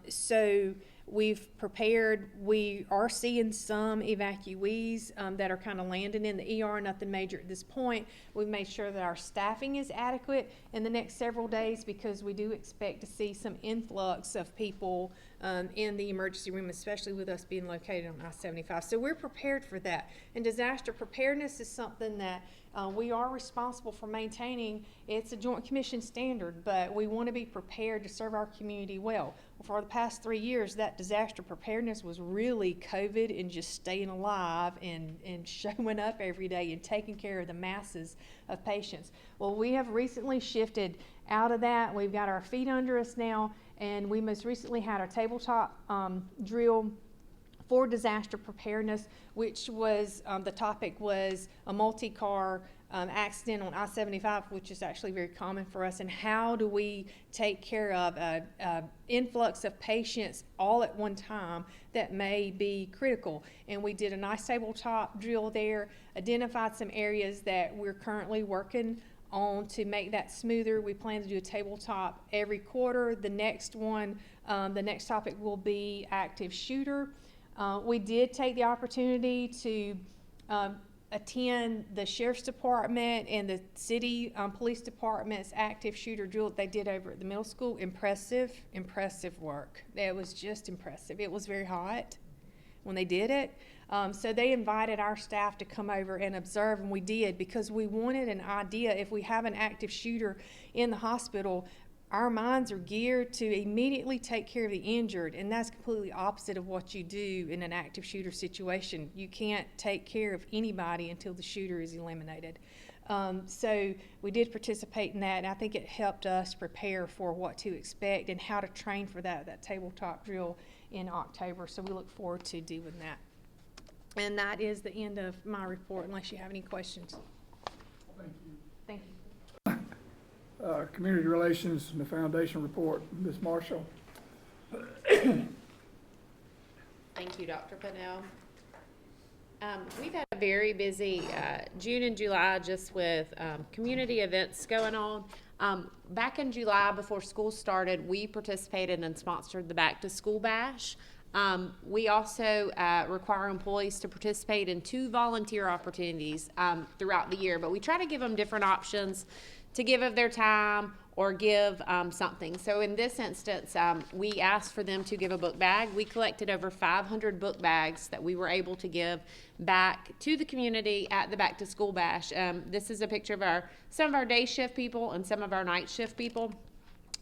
So we've prepared. We are seeing some evacuees that are kind of landing in the ER, nothing major at this point. We've made sure that our staffing is adequate in the next several days, because we do expect to see some influx of people in the emergency room, especially with us being located on I-75. So we're prepared for that. And disaster preparedness is something that we are responsible for maintaining. It's a Joint Commission standard, but we want to be prepared to serve our community well. For the past 3 years, that disaster preparedness was really COVID and just staying alive and showing up every day and taking care of the masses of patients. Well, we have recently shifted out of that. We've got our feet under us now, and we most recently had our tabletop drill for disaster preparedness, which was the topic was a multi-car accident on I-75, which is actually very common for us, and how do we take care of a influx of patients all at one time that may be critical. And we did a nice tabletop drill there, identified some areas that we're currently working on to make that smoother. We plan to do a tabletop every quarter. The next one, the next topic will be active shooter. We did take the opportunity to attend the Sheriff's Department and the city police department's active shooter drill that they did over at the middle school. Impressive work. It was just impressive. It was very hot when they did it. So they invited our staff to come over and observe, and we did, because we wanted an idea. If we have an active shooter in the hospital, our minds are geared to immediately take care of the injured, and that's completely opposite of what you do in an active shooter situation. You can't take care of anybody until the shooter is eliminated. So we did participate in that, and I think it helped us prepare for what to expect and how to train for that tabletop drill in October. So we look forward to doing that. And that is the end of my report, unless you have any questions. Thank you. Thank you. Community Relations and the Foundation report, Ms. Marshall. Thank you, Dr. Pennell. We've had a very busy June and July just with community events going on. Back in July, before school started, we participated and sponsored the Back to School Bash. We also require employees to participate in 2 volunteer opportunities throughout the year, but we try to give them different options to give of their time or give something. So in this instance, we asked for them to give a book bag. We collected over 500 book bags that we were able to give back to the community at the Back to School Bash. This is a picture of some of our day shift people and some of our night shift people.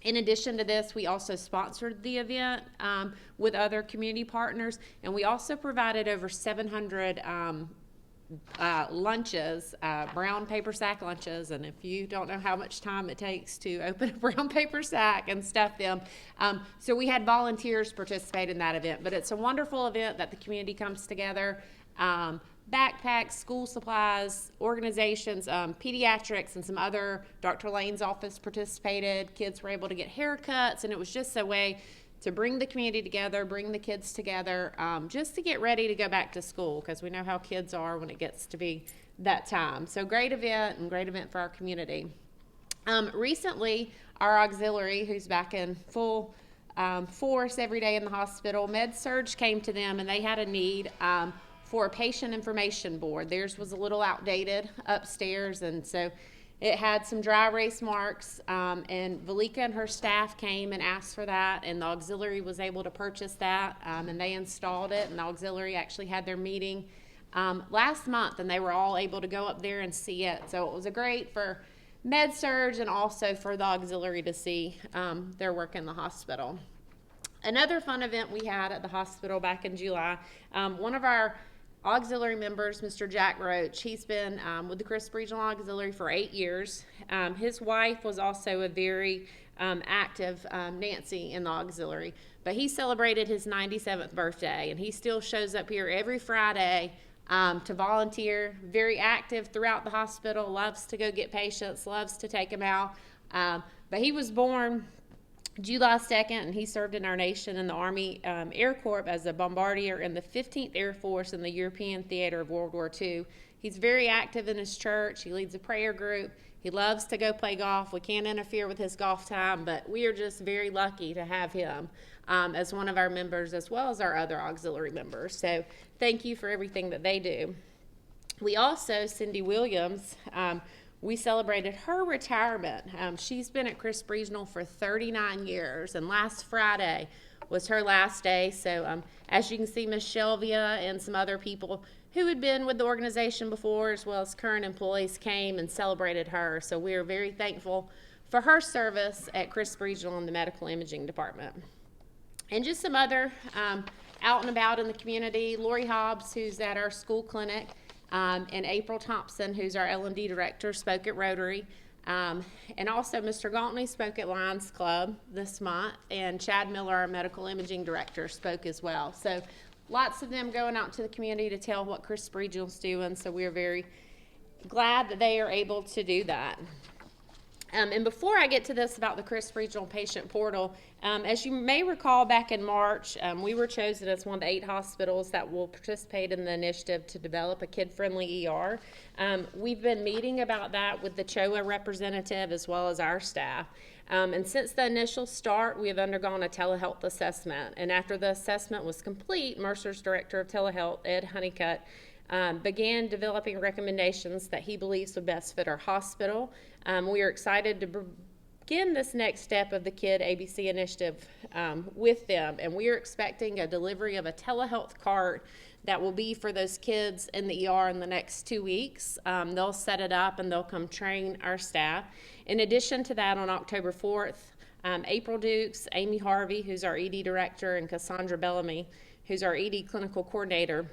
In addition to this, we also sponsored the event with other community partners, and we also provided over 700 lunches, brown paper sack lunches. And if you don't know how much time it takes to open a brown paper sack and stuff them, so we had volunteers participate in that event. But it's a wonderful event that the community comes together. Backpacks, school supplies, organizations, pediatrics, and some other, Dr. Lane's office participated. Kids were able to get haircuts, and it was just a way to bring the community together, bring the kids together, just to get ready to go back to school, because we know how kids are when it gets to be that time. So great event, and great event for our community. Recently, our auxiliary, who's back in full force every day in the hospital, Med-Surg came to them, and they had a need for a patient information board. Theirs was a little outdated upstairs, and so it had some dry erase marks, and Valika and her staff came and asked for that, and the auxiliary was able to purchase that, and they installed it, and the auxiliary actually had their meeting last month, and they were all able to go up there and see it. So it was a great for Med-Surg and also for the auxiliary to see their work in the hospital. Another fun event we had at the hospital back in July, one of our auxiliary members, Mr. Jack Roach, he's been with the Crisp Regional Auxiliary for 8 years. His wife was also a very active Nancy in the auxiliary, but he celebrated his 97th birthday, and he still shows up here every Friday to volunteer, very active throughout the hospital, loves to go get patients, loves to take them out. But he was born July 2nd, and he served in our nation in the Army Air Corps as a bombardier in the 15th Air Force in the European theater of World War II. He's very active in his church. He leads a prayer group. He loves to go play golf. We can't interfere with his golf time, but we are just very lucky to have him as one of our members, as well as our other auxiliary members. So thank you for everything that they do. We also, Cindy Williams, we celebrated her retirement. She's been at Crisp Regional for 39 years, and last Friday was her last day. So as you can see, Ms. Shelvia and some other people who had been with the organization before, as well as current employees, came and celebrated her. So we are very thankful for her service at Crisp Regional in the medical imaging department. And just some other out and about in the community, Lori Hobbs, who's at our school clinic, and April Thompson, who's our L&D director, spoke at Rotary. And also Mr. Galtney spoke at Lions Club this month, and Chad Miller, our medical imaging director, spoke as well. So lots of them going out to the community to tell what Crisp Regional's doing, so we are very glad that they are able to do that. And before I get to this about the Crisp Regional Patient Portal, as you may recall back in March, we were chosen as one of the 8 hospitals that will participate in the initiative to develop a kid-friendly ER. We've been meeting about that with the CHOA representative as well as our staff. And since the initial start, we have undergone a telehealth assessment. And after the assessment was complete, Mercer's Director of Telehealth, Ed Honeycutt, began developing recommendations that he believes would best fit our hospital. We are excited to begin this next step of the KID ABC initiative with them, and we are expecting a delivery of a telehealth cart that will be for those kids in the ER in the next 2 weeks. They'll set it up and they'll come train our staff. In addition to that, on October 4th, April Dukes, Amy Harvey, who's our ED director, and Cassandra Bellamy, who's our ED clinical coordinator,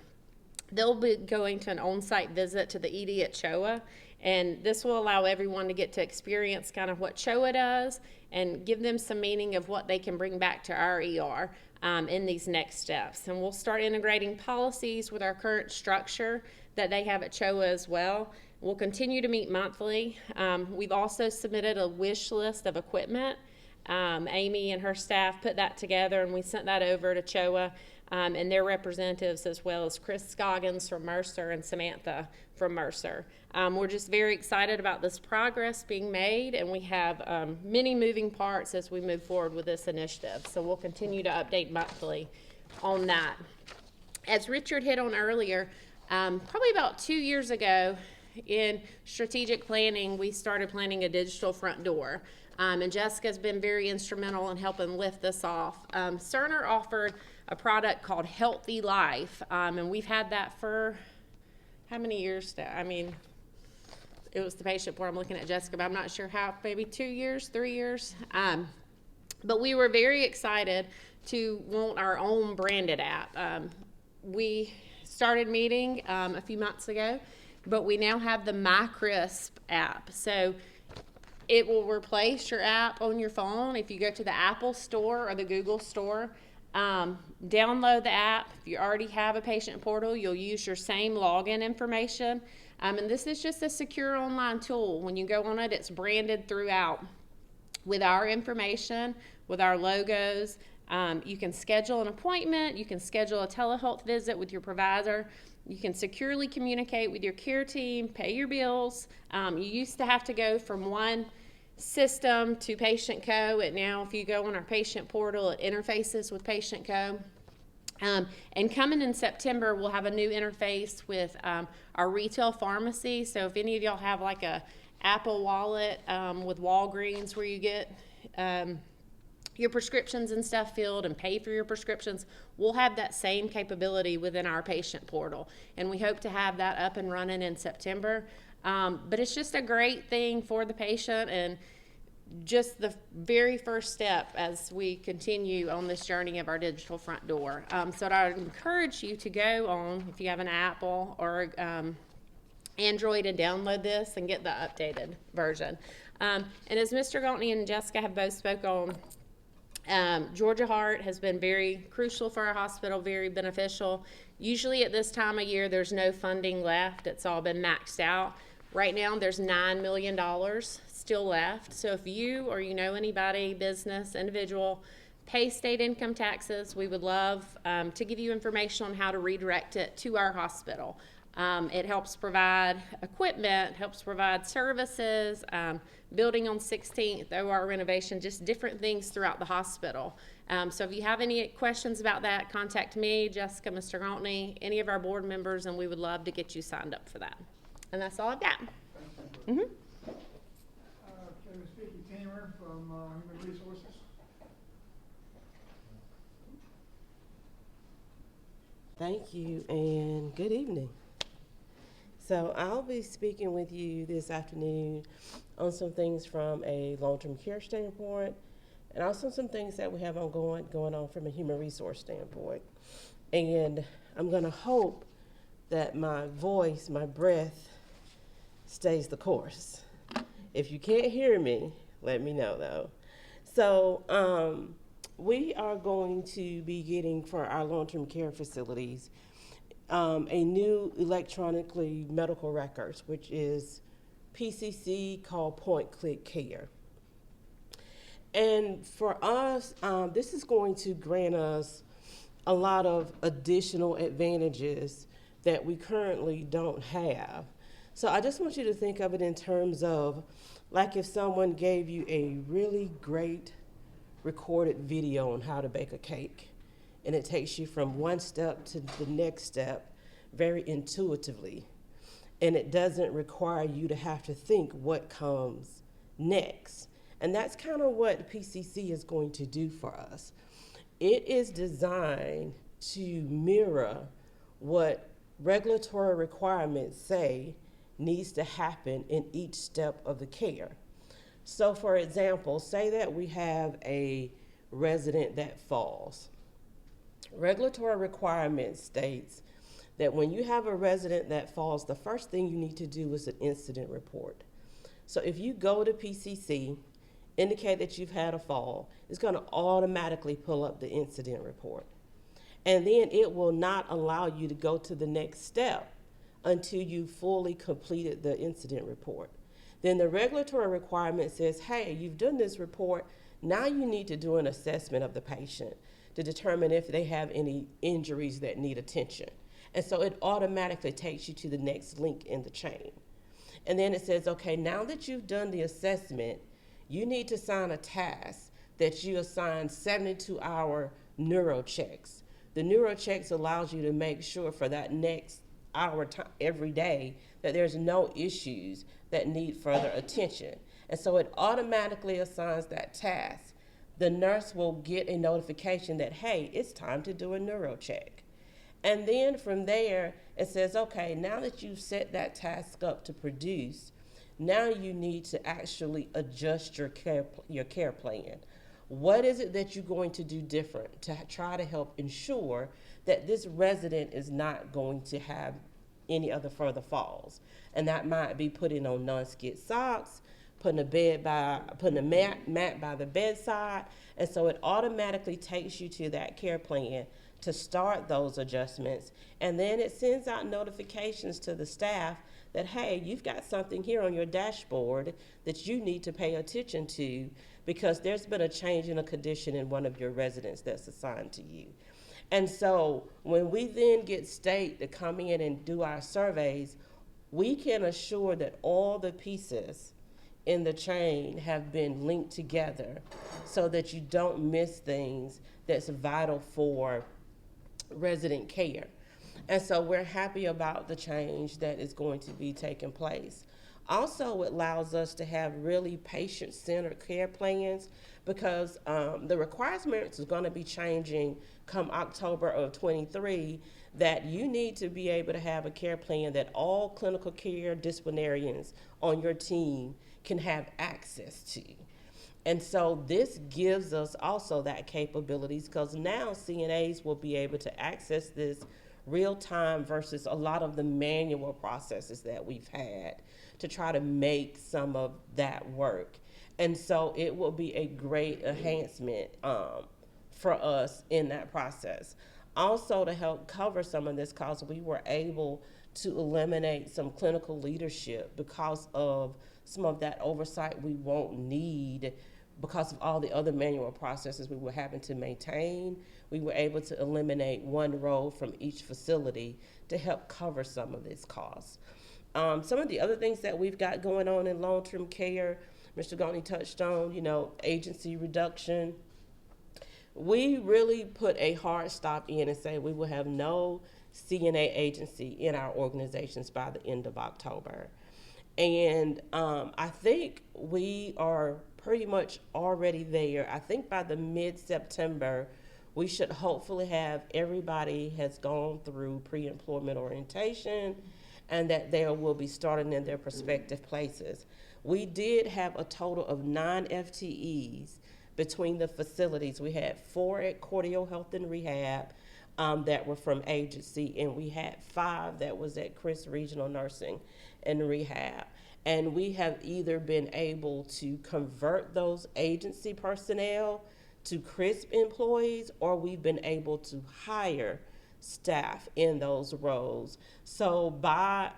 they'll be going to an on-site visit to the ED at CHOA, and this will allow everyone to get to experience kind of what CHOA does and give them some meaning of what they can bring back to our ER in these next steps. And we'll start integrating policies with our current structure that they have at CHOA as well. We'll continue to meet monthly. We've also submitted a wish list of equipment. Amy and her staff put that together, and we sent that over to CHOA and their representatives, as well as Chris Scoggins from Mercer and Samantha from Mercer. We're just very excited about this progress being made, and we have many moving parts as we move forward with this initiative. So we'll continue to update monthly on that. As Richard hit on earlier, probably about 2 years ago in strategic planning, we started planning a digital front door. And Jessica's been very instrumental in helping lift this off. Cerner offered a product called Healthy Life, and we've had that for how many years now? I mean, it was the patient portal. I'm looking at Jessica, but I'm not sure how, maybe 2 years, 3 years. But we were very excited to want our own branded app. We started meeting a few months ago, but we now have the MyCrisp app. So it will replace your app on your phone. If you go to the Apple Store or the Google Store, download the app. If you already have a patient portal, you'll use your same login information. And this is just a secure online tool. When you go on it, it's branded throughout with our information, with our logos. You can schedule an appointment. You can schedule a telehealth visit with your provider. You can securely communicate with your care team, pay your bills. You used to have to go from one system to Patient Co. And now if you go on our patient portal, it interfaces with Patient Co. And coming in September, we'll have a new interface with our retail pharmacy. So if any of y'all have like a Apple Wallet with Walgreens where you get your prescriptions and stuff filled and pay for your prescriptions, we'll have that same capability within our patient portal. And we hope to have that up and running in September. But it's just a great thing for the patient and just the very first step as we continue on this journey of our digital front door. So I would encourage you to go on, if you have an Apple or Android, and download this and get the updated version. And as Mr. Gaultney and Jessica have both spoke on, Georgia Heart has been very crucial for our hospital, very beneficial. Usually at this time of year, there's no funding left. It's all been maxed out. Right now, there's $9 million still left. So if you or you know anybody, business, individual, pay state income taxes, we would love to give you information on how to redirect it to our hospital. It helps provide equipment, helps provide services, building on 16th, OR renovation, just different things throughout the hospital. So if you have any questions about that, contact me, Jessica, Mr. Gaultney, any of our board members, and we would love to get you signed up for that. And that's all I've got. Mm-hmm. Okay, Ms. Vicki Tamer from Human Resources. Thank you and good evening. So I'll be speaking with you this afternoon on some things from a long-term care standpoint and also some things that we have going on from a human resource standpoint. And I'm going to hope that my voice, my breath, stays the course. If you can't hear me, let me know though. So we are going to be getting for our long-term care facilities a new electronically medical records, which is PCC, called Point Click Care. And for us, this is going to grant us a lot of additional advantages that we currently don't have. So I just want you to think of it in terms of, like, if someone gave you a really great recorded video on how to bake a cake, and it takes you from one step to the next step very intuitively, and it doesn't require you to have to think what comes next. And that's kind of what PCC is going to do for us. It is designed to mirror what regulatory requirements say needs to happen in each step of the care. So for example, say that we have a resident that falls. Regulatory requirement states that when you have a resident that falls, the first thing you need to do is an incident report. So if you go to PCC, indicate that you've had a fall, it's going to automatically pull up the incident report. And then it will not allow you to go to the next step until you fully completed the incident report. Then the regulatory requirement says, hey, you've done this report, now you need to do an assessment of the patient to determine if they have any injuries that need attention. And so it automatically takes you to the next link in the chain. And then it says, okay, now that you've done the assessment, you need to sign a task that you assign 72-hour neuro checks. The neuro checks allows you to make sure for that next hour time every day that there's no issues that need further attention. And so it automatically assigns that task. The nurse will get a notification that, hey, it's time to do a neuro check. And then from there, it says, okay, now that you've set that task up to produce, now you need to actually adjust your care plan. What is it that you're going to do different to try to help ensure that this resident is not going to have any other further falls? And that might be putting on non-skid socks, putting a mat by the bedside. And so it automatically takes you to that care plan to start those adjustments. And then it sends out notifications to the staff that, hey, you've got something here on your dashboard that you need to pay attention to because there's been a change in a condition in one of your residents that's assigned to you. And so when we then get state to come in and do our surveys, we can assure that all the pieces in the chain have been linked together so that you don't miss things that's vital for resident care. And so we're happy about the change that is going to be taking place. Also, it allows us to have really patient-centered care plans because the requirements are going to be changing come October of 23, that you need to be able to have a care plan that all clinical care disciplinarians on your team can have access to. And so this gives us also that capabilities because now CNAs will be able to access this real time versus a lot of the manual processes that we've had to try to make some of that work. And so it will be a great enhancement for us in that process. Also to help cover some of this because we were able to eliminate some clinical leadership because of some of that oversight we won't need because of all the other manual processes we were having to maintain. We were able to eliminate one role from each facility to help cover some of this cost. Some of the other things that we've got going on in long-term care, Mr. Gautney touched on, agency reduction. We really put a hard stop in and say we will have no CNA agency in our organizations by the end of October. And I think we are pretty much already there. I think by the mid-September, we should hopefully have everybody has gone through pre-employment orientation and that they will be starting in their prospective places. We did have a total of 9 FTEs between the facilities. We had 4 at Cordial Health and Rehab that were from agency, and we had 5 that was at Chris Regional Nursing and Rehab. And we have either been able to convert those agency personnel to CRISP employees, or we've been able to hire staff in those roles. So by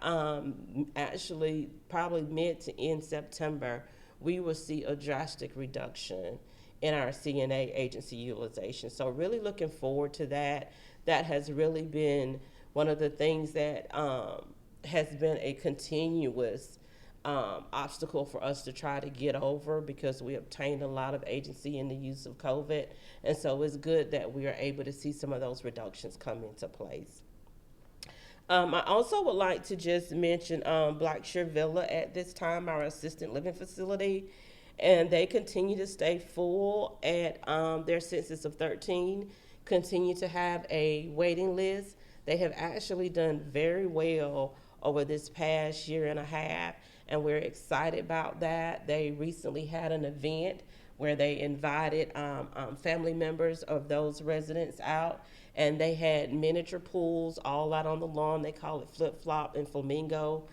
actually probably mid to end September, we will see a drastic reduction in our CNA agency utilization. So really looking forward to that. That has really been one of the things that has been a continuous obstacle for us to try to get over, because we obtained a lot of agency in the use of COVID. And so it's good that we are able to see some of those reductions come into place. I also would like to just mention Blackshear Villa at this time, our assisted living facility, and they continue to stay full at their census of 13, continue to have a waiting list. They have actually done very well over this past year and a half, and we're excited about that. They recently had an event where they invited family members of those residents out, and they had miniature pools all out on the lawn. They call it Flip Flop and Flamingo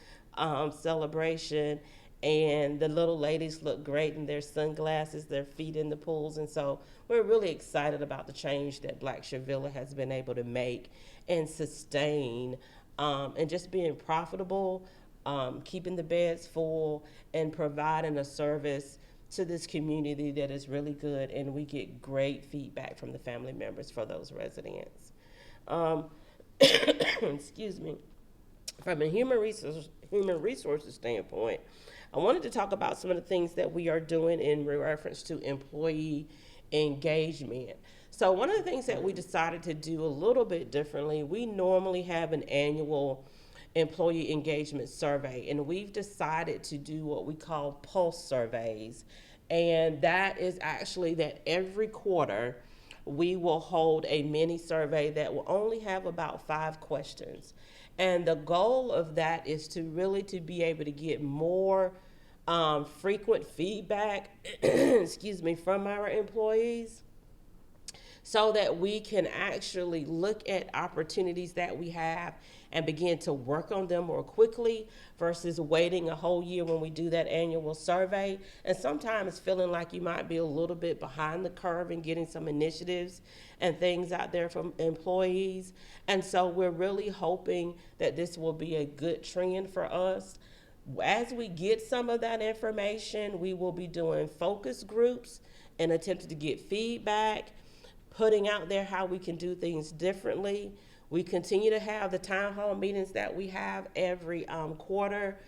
celebration. And the little ladies look great in their sunglasses, their feet in the pools. And so we're really excited about the change that Blackshear Villa has been able to make and sustain, and just being profitable, keeping the beds full, and providing a service to this community that is really good. And we get great feedback from the family members for those residents. Excuse me. From a human resources standpoint, I wanted to talk about some of the things that we are doing in reference to employee engagement. So one of the things that we decided to do a little bit differently, we normally have an annual employee engagement survey, and we've decided to do what we call pulse surveys. And that is actually that every quarter we will hold a mini survey that will only have about 5 questions. And the goal of that is to really to be able to get more frequent feedback, excuse me, from our employees, so that we can actually look at opportunities that we have and begin to work on them more quickly versus waiting a whole year when we do that annual survey. And sometimes feeling like you might be a little bit behind the curve in getting some initiatives and things out there from employees. And so we're really hoping that this will be a good trend for us. As we get some of that information, we will be doing focus groups and attempting to get feedback, putting out there how we can do things differently. We continue to have the town hall meetings that we have every quarter.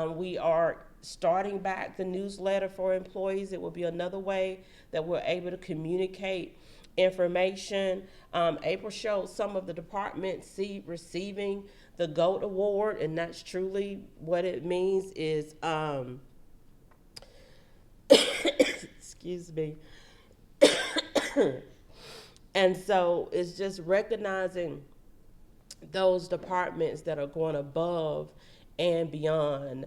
We are starting back the newsletter for employees. It will be another way that we're able to communicate information. April showed some of the departments receiving the GOAT Award, and that's truly what it means is, excuse me. And so it's just recognizing those departments that are going above and beyond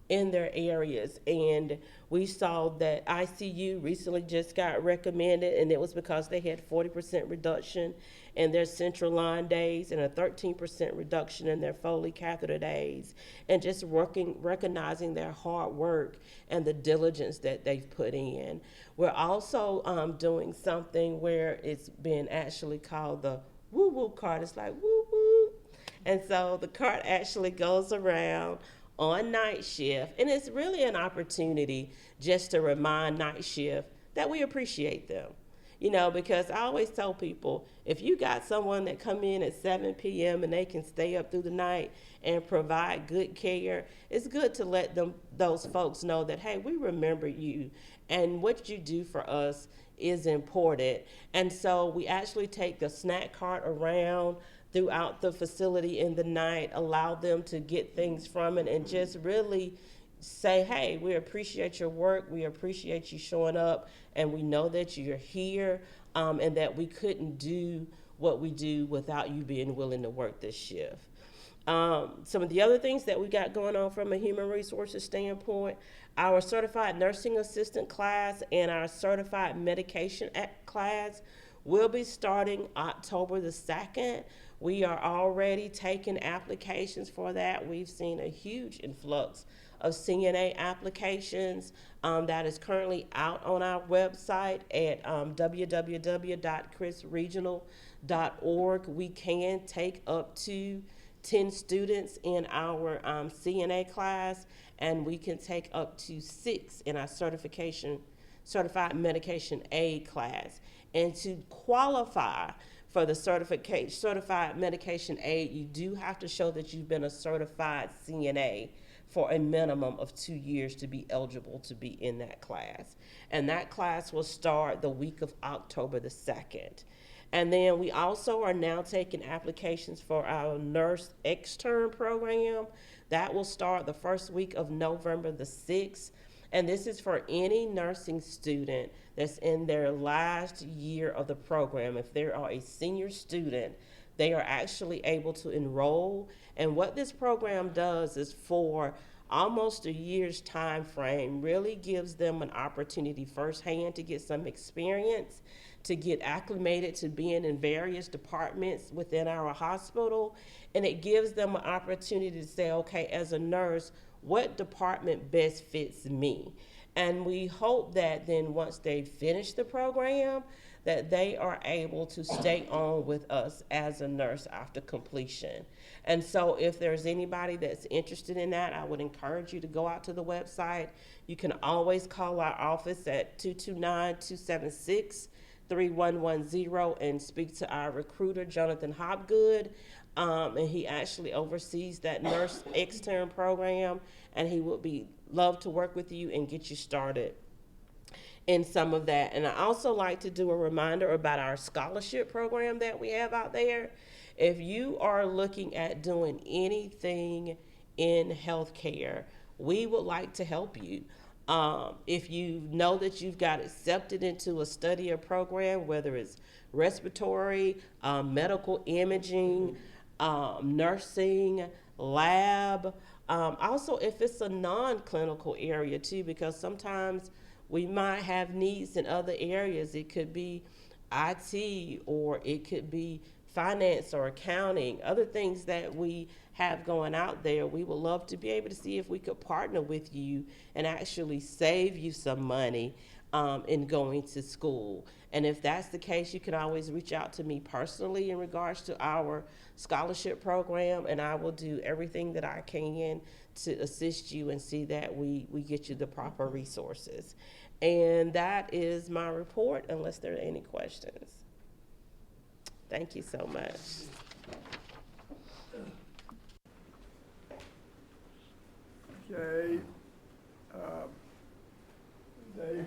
in their areas. And we saw that ICU recently just got recommended, and it was because they had 40% reduction in their central line days and a 13% reduction in their Foley catheter days, and just recognizing their hard work and the diligence that they've put in. We're also doing something where it's been actually called the woo-woo card. It's like woo-woo. And so the card actually goes around on night shift, and it's really an opportunity just to remind night shift that we appreciate them. You know, because I always tell people, if you got someone that come in at 7 p.m. and they can stay up through the night and provide good care, it's good to let those folks know that, hey, we remember you, and what you do for us is important. And so we actually take the snack cart around throughout the facility in the night, allow them to get things from it, and just really say, hey, we appreciate your work, we appreciate you showing up, and we know that you're here, and that we couldn't do what we do without you being willing to work this shift. Some of the other things that we got going on from a human resources standpoint, our certified nursing assistant class and our certified medication class will be starting October the 2nd. We are already taking applications for that. We've seen a huge influx of CNA applications that is currently out on our website at www.chrisregional.org. We can take up to 10 students in our CNA class, and we can take up to 6 in our certified medication aid class. And to qualify for the certified medication aid, you do have to show that you've been a certified CNA for a minimum of 2 years to be eligible to be in that class. And that class will start the week of October the 2nd. And then we also are now taking applications for our nurse extern program. That will start the first week of November the 6th. And this is for any nursing student that's in their last year of the program. If they are a senior student, they are actually able to enroll. And what this program does is for almost a year's time frame, really gives them an opportunity firsthand to get some experience, to get acclimated to being in various departments within our hospital. And it gives them an opportunity to say, okay, as a nurse, what department best fits me? And we hope that then once they finish the program, that they are able to stay on with us as a nurse after completion. And so if there's anybody that's interested in that, I would encourage you to go out to the website. You can always call our office at 229-276-3110 and speak to our recruiter, Jonathan Hopgood. And he actually oversees that nurse extern program, and he would love to work with you and get you started in some of that. And I also like to do a reminder about our scholarship program that we have out there. If you are looking at doing anything in healthcare, we would like to help you. If you know that you've got accepted into a study or program, whether it's respiratory, medical imaging, nursing, lab, also if it's a non-clinical area too, because sometimes we might have needs in other areas. It could be IT, or it could be finance or accounting, other things that we have going out there. We would love to be able to see if we could partner with you and actually save you some money in going to school. And if that's the case, you can always reach out to me personally in regards to our scholarship program, and I will do everything that I can to assist you and see that we get you the proper resources. And that is my report, unless there are any questions. Thank you so much. Okay. Dave?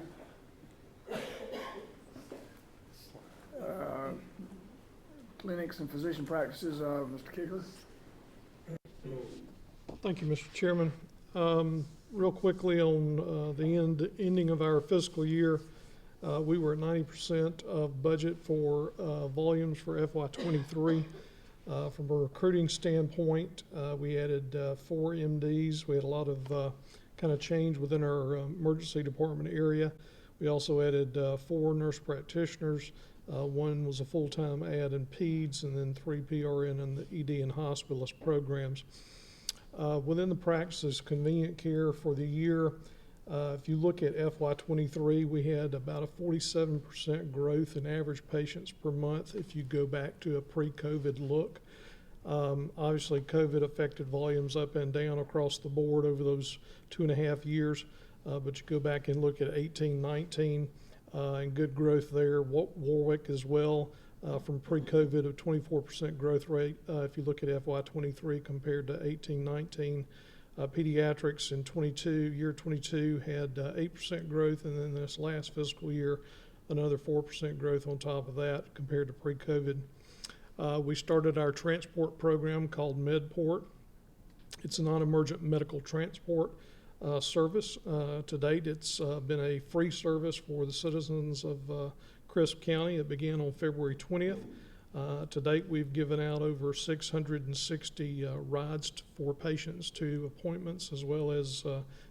Clinics and physician practices, Mr. Kicker? Thank you, Mr. Chairman. Real quickly on the ending of our fiscal year, we were at 90% of budget for volumes for FY23. From a recruiting standpoint, we added 4 MDs. We had a lot of kind of change within our emergency department area. We also added 4 nurse practitioners. 1 was a full-time add in PEDS, and then 3 PRN in the ED and hospitalist programs. Within the practices, convenient care for the year, if you look at FY23, we had about a 47% growth in average patients per month if you go back to a pre-COVID look. Obviously, COVID affected volumes up and down across the board over those 2.5 years, but you go back and look at 18, 19, and good growth there. Warwick as well, from pre-COVID of 24% growth rate if you look at FY23 compared to 18, 19. Pediatrics in year 22 had 8% growth, and then this last fiscal year, another 4% growth on top of that compared to pre-COVID. We started our transport program called MedPort. It's a non-emergent medical transport service. To date, it's been a free service for the citizens of Crisp County. It began on February 20th. To date, we've given out over 660 rides for patients to appointments, as well as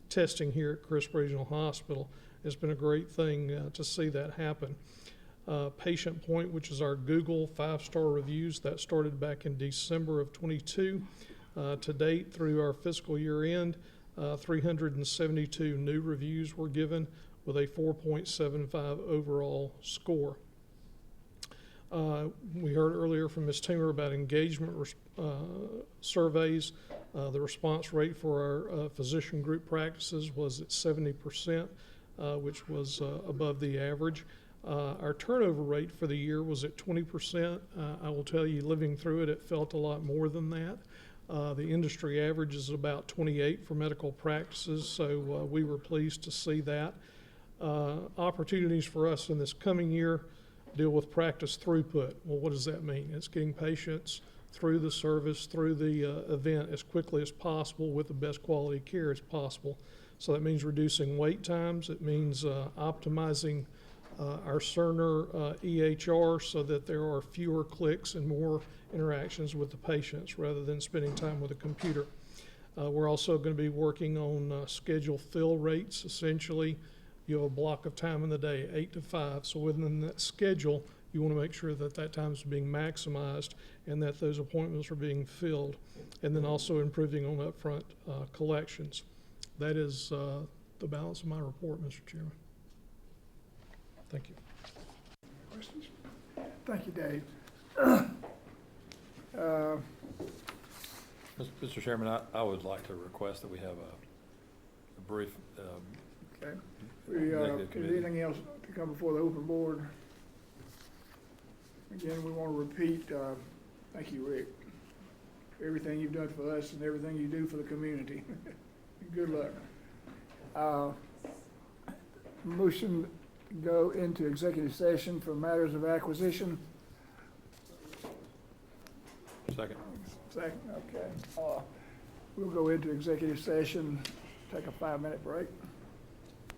testing here at Crisp Regional Hospital. It's been a great thing to see that happen. Patient Point, which is our Google 5-star reviews, that started back in December of 22. To date, through our fiscal year end, 372 new reviews were given with a 4.75 overall score. We heard earlier from Ms. Timmer about engagement surveys. The response rate for our physician group practices was at 70%, which was above the average. Our turnover rate for the year was at 20%. I will tell you, living through it, it felt a lot more than that. The industry average is about 28 for medical practices, so we were pleased to see that. Opportunities for us in this coming year deal with practice throughput. Well, what does that mean? It's getting patients through the service, through the event as quickly as possible with the best quality care as possible. So that means reducing wait times. It means optimizing our Cerner EHR so that there are fewer clicks and more interactions with the patients rather than spending time with a computer. We're also going to be working on schedule fill rates. Essentially, you have a block of time in the day, 8 to 5. So within that schedule, you want to make sure that that time is being maximized and that those appointments are being filled. And then also improving on upfront collections. That is the balance of my report, Mr. Chairman. Thank you. Questions? Thank you, Dave. Mr. Chairman, I would like to request that we have a brief Okay. Executive Is committee. anything else to come before the open board? Again, we want to repeat, thank you, Rick, for everything you've done for us and everything you do for the community. Good luck. Motion to go into executive session for matters of acquisition. second. Second, okay. We'll go into executive session, take a 5-minute break.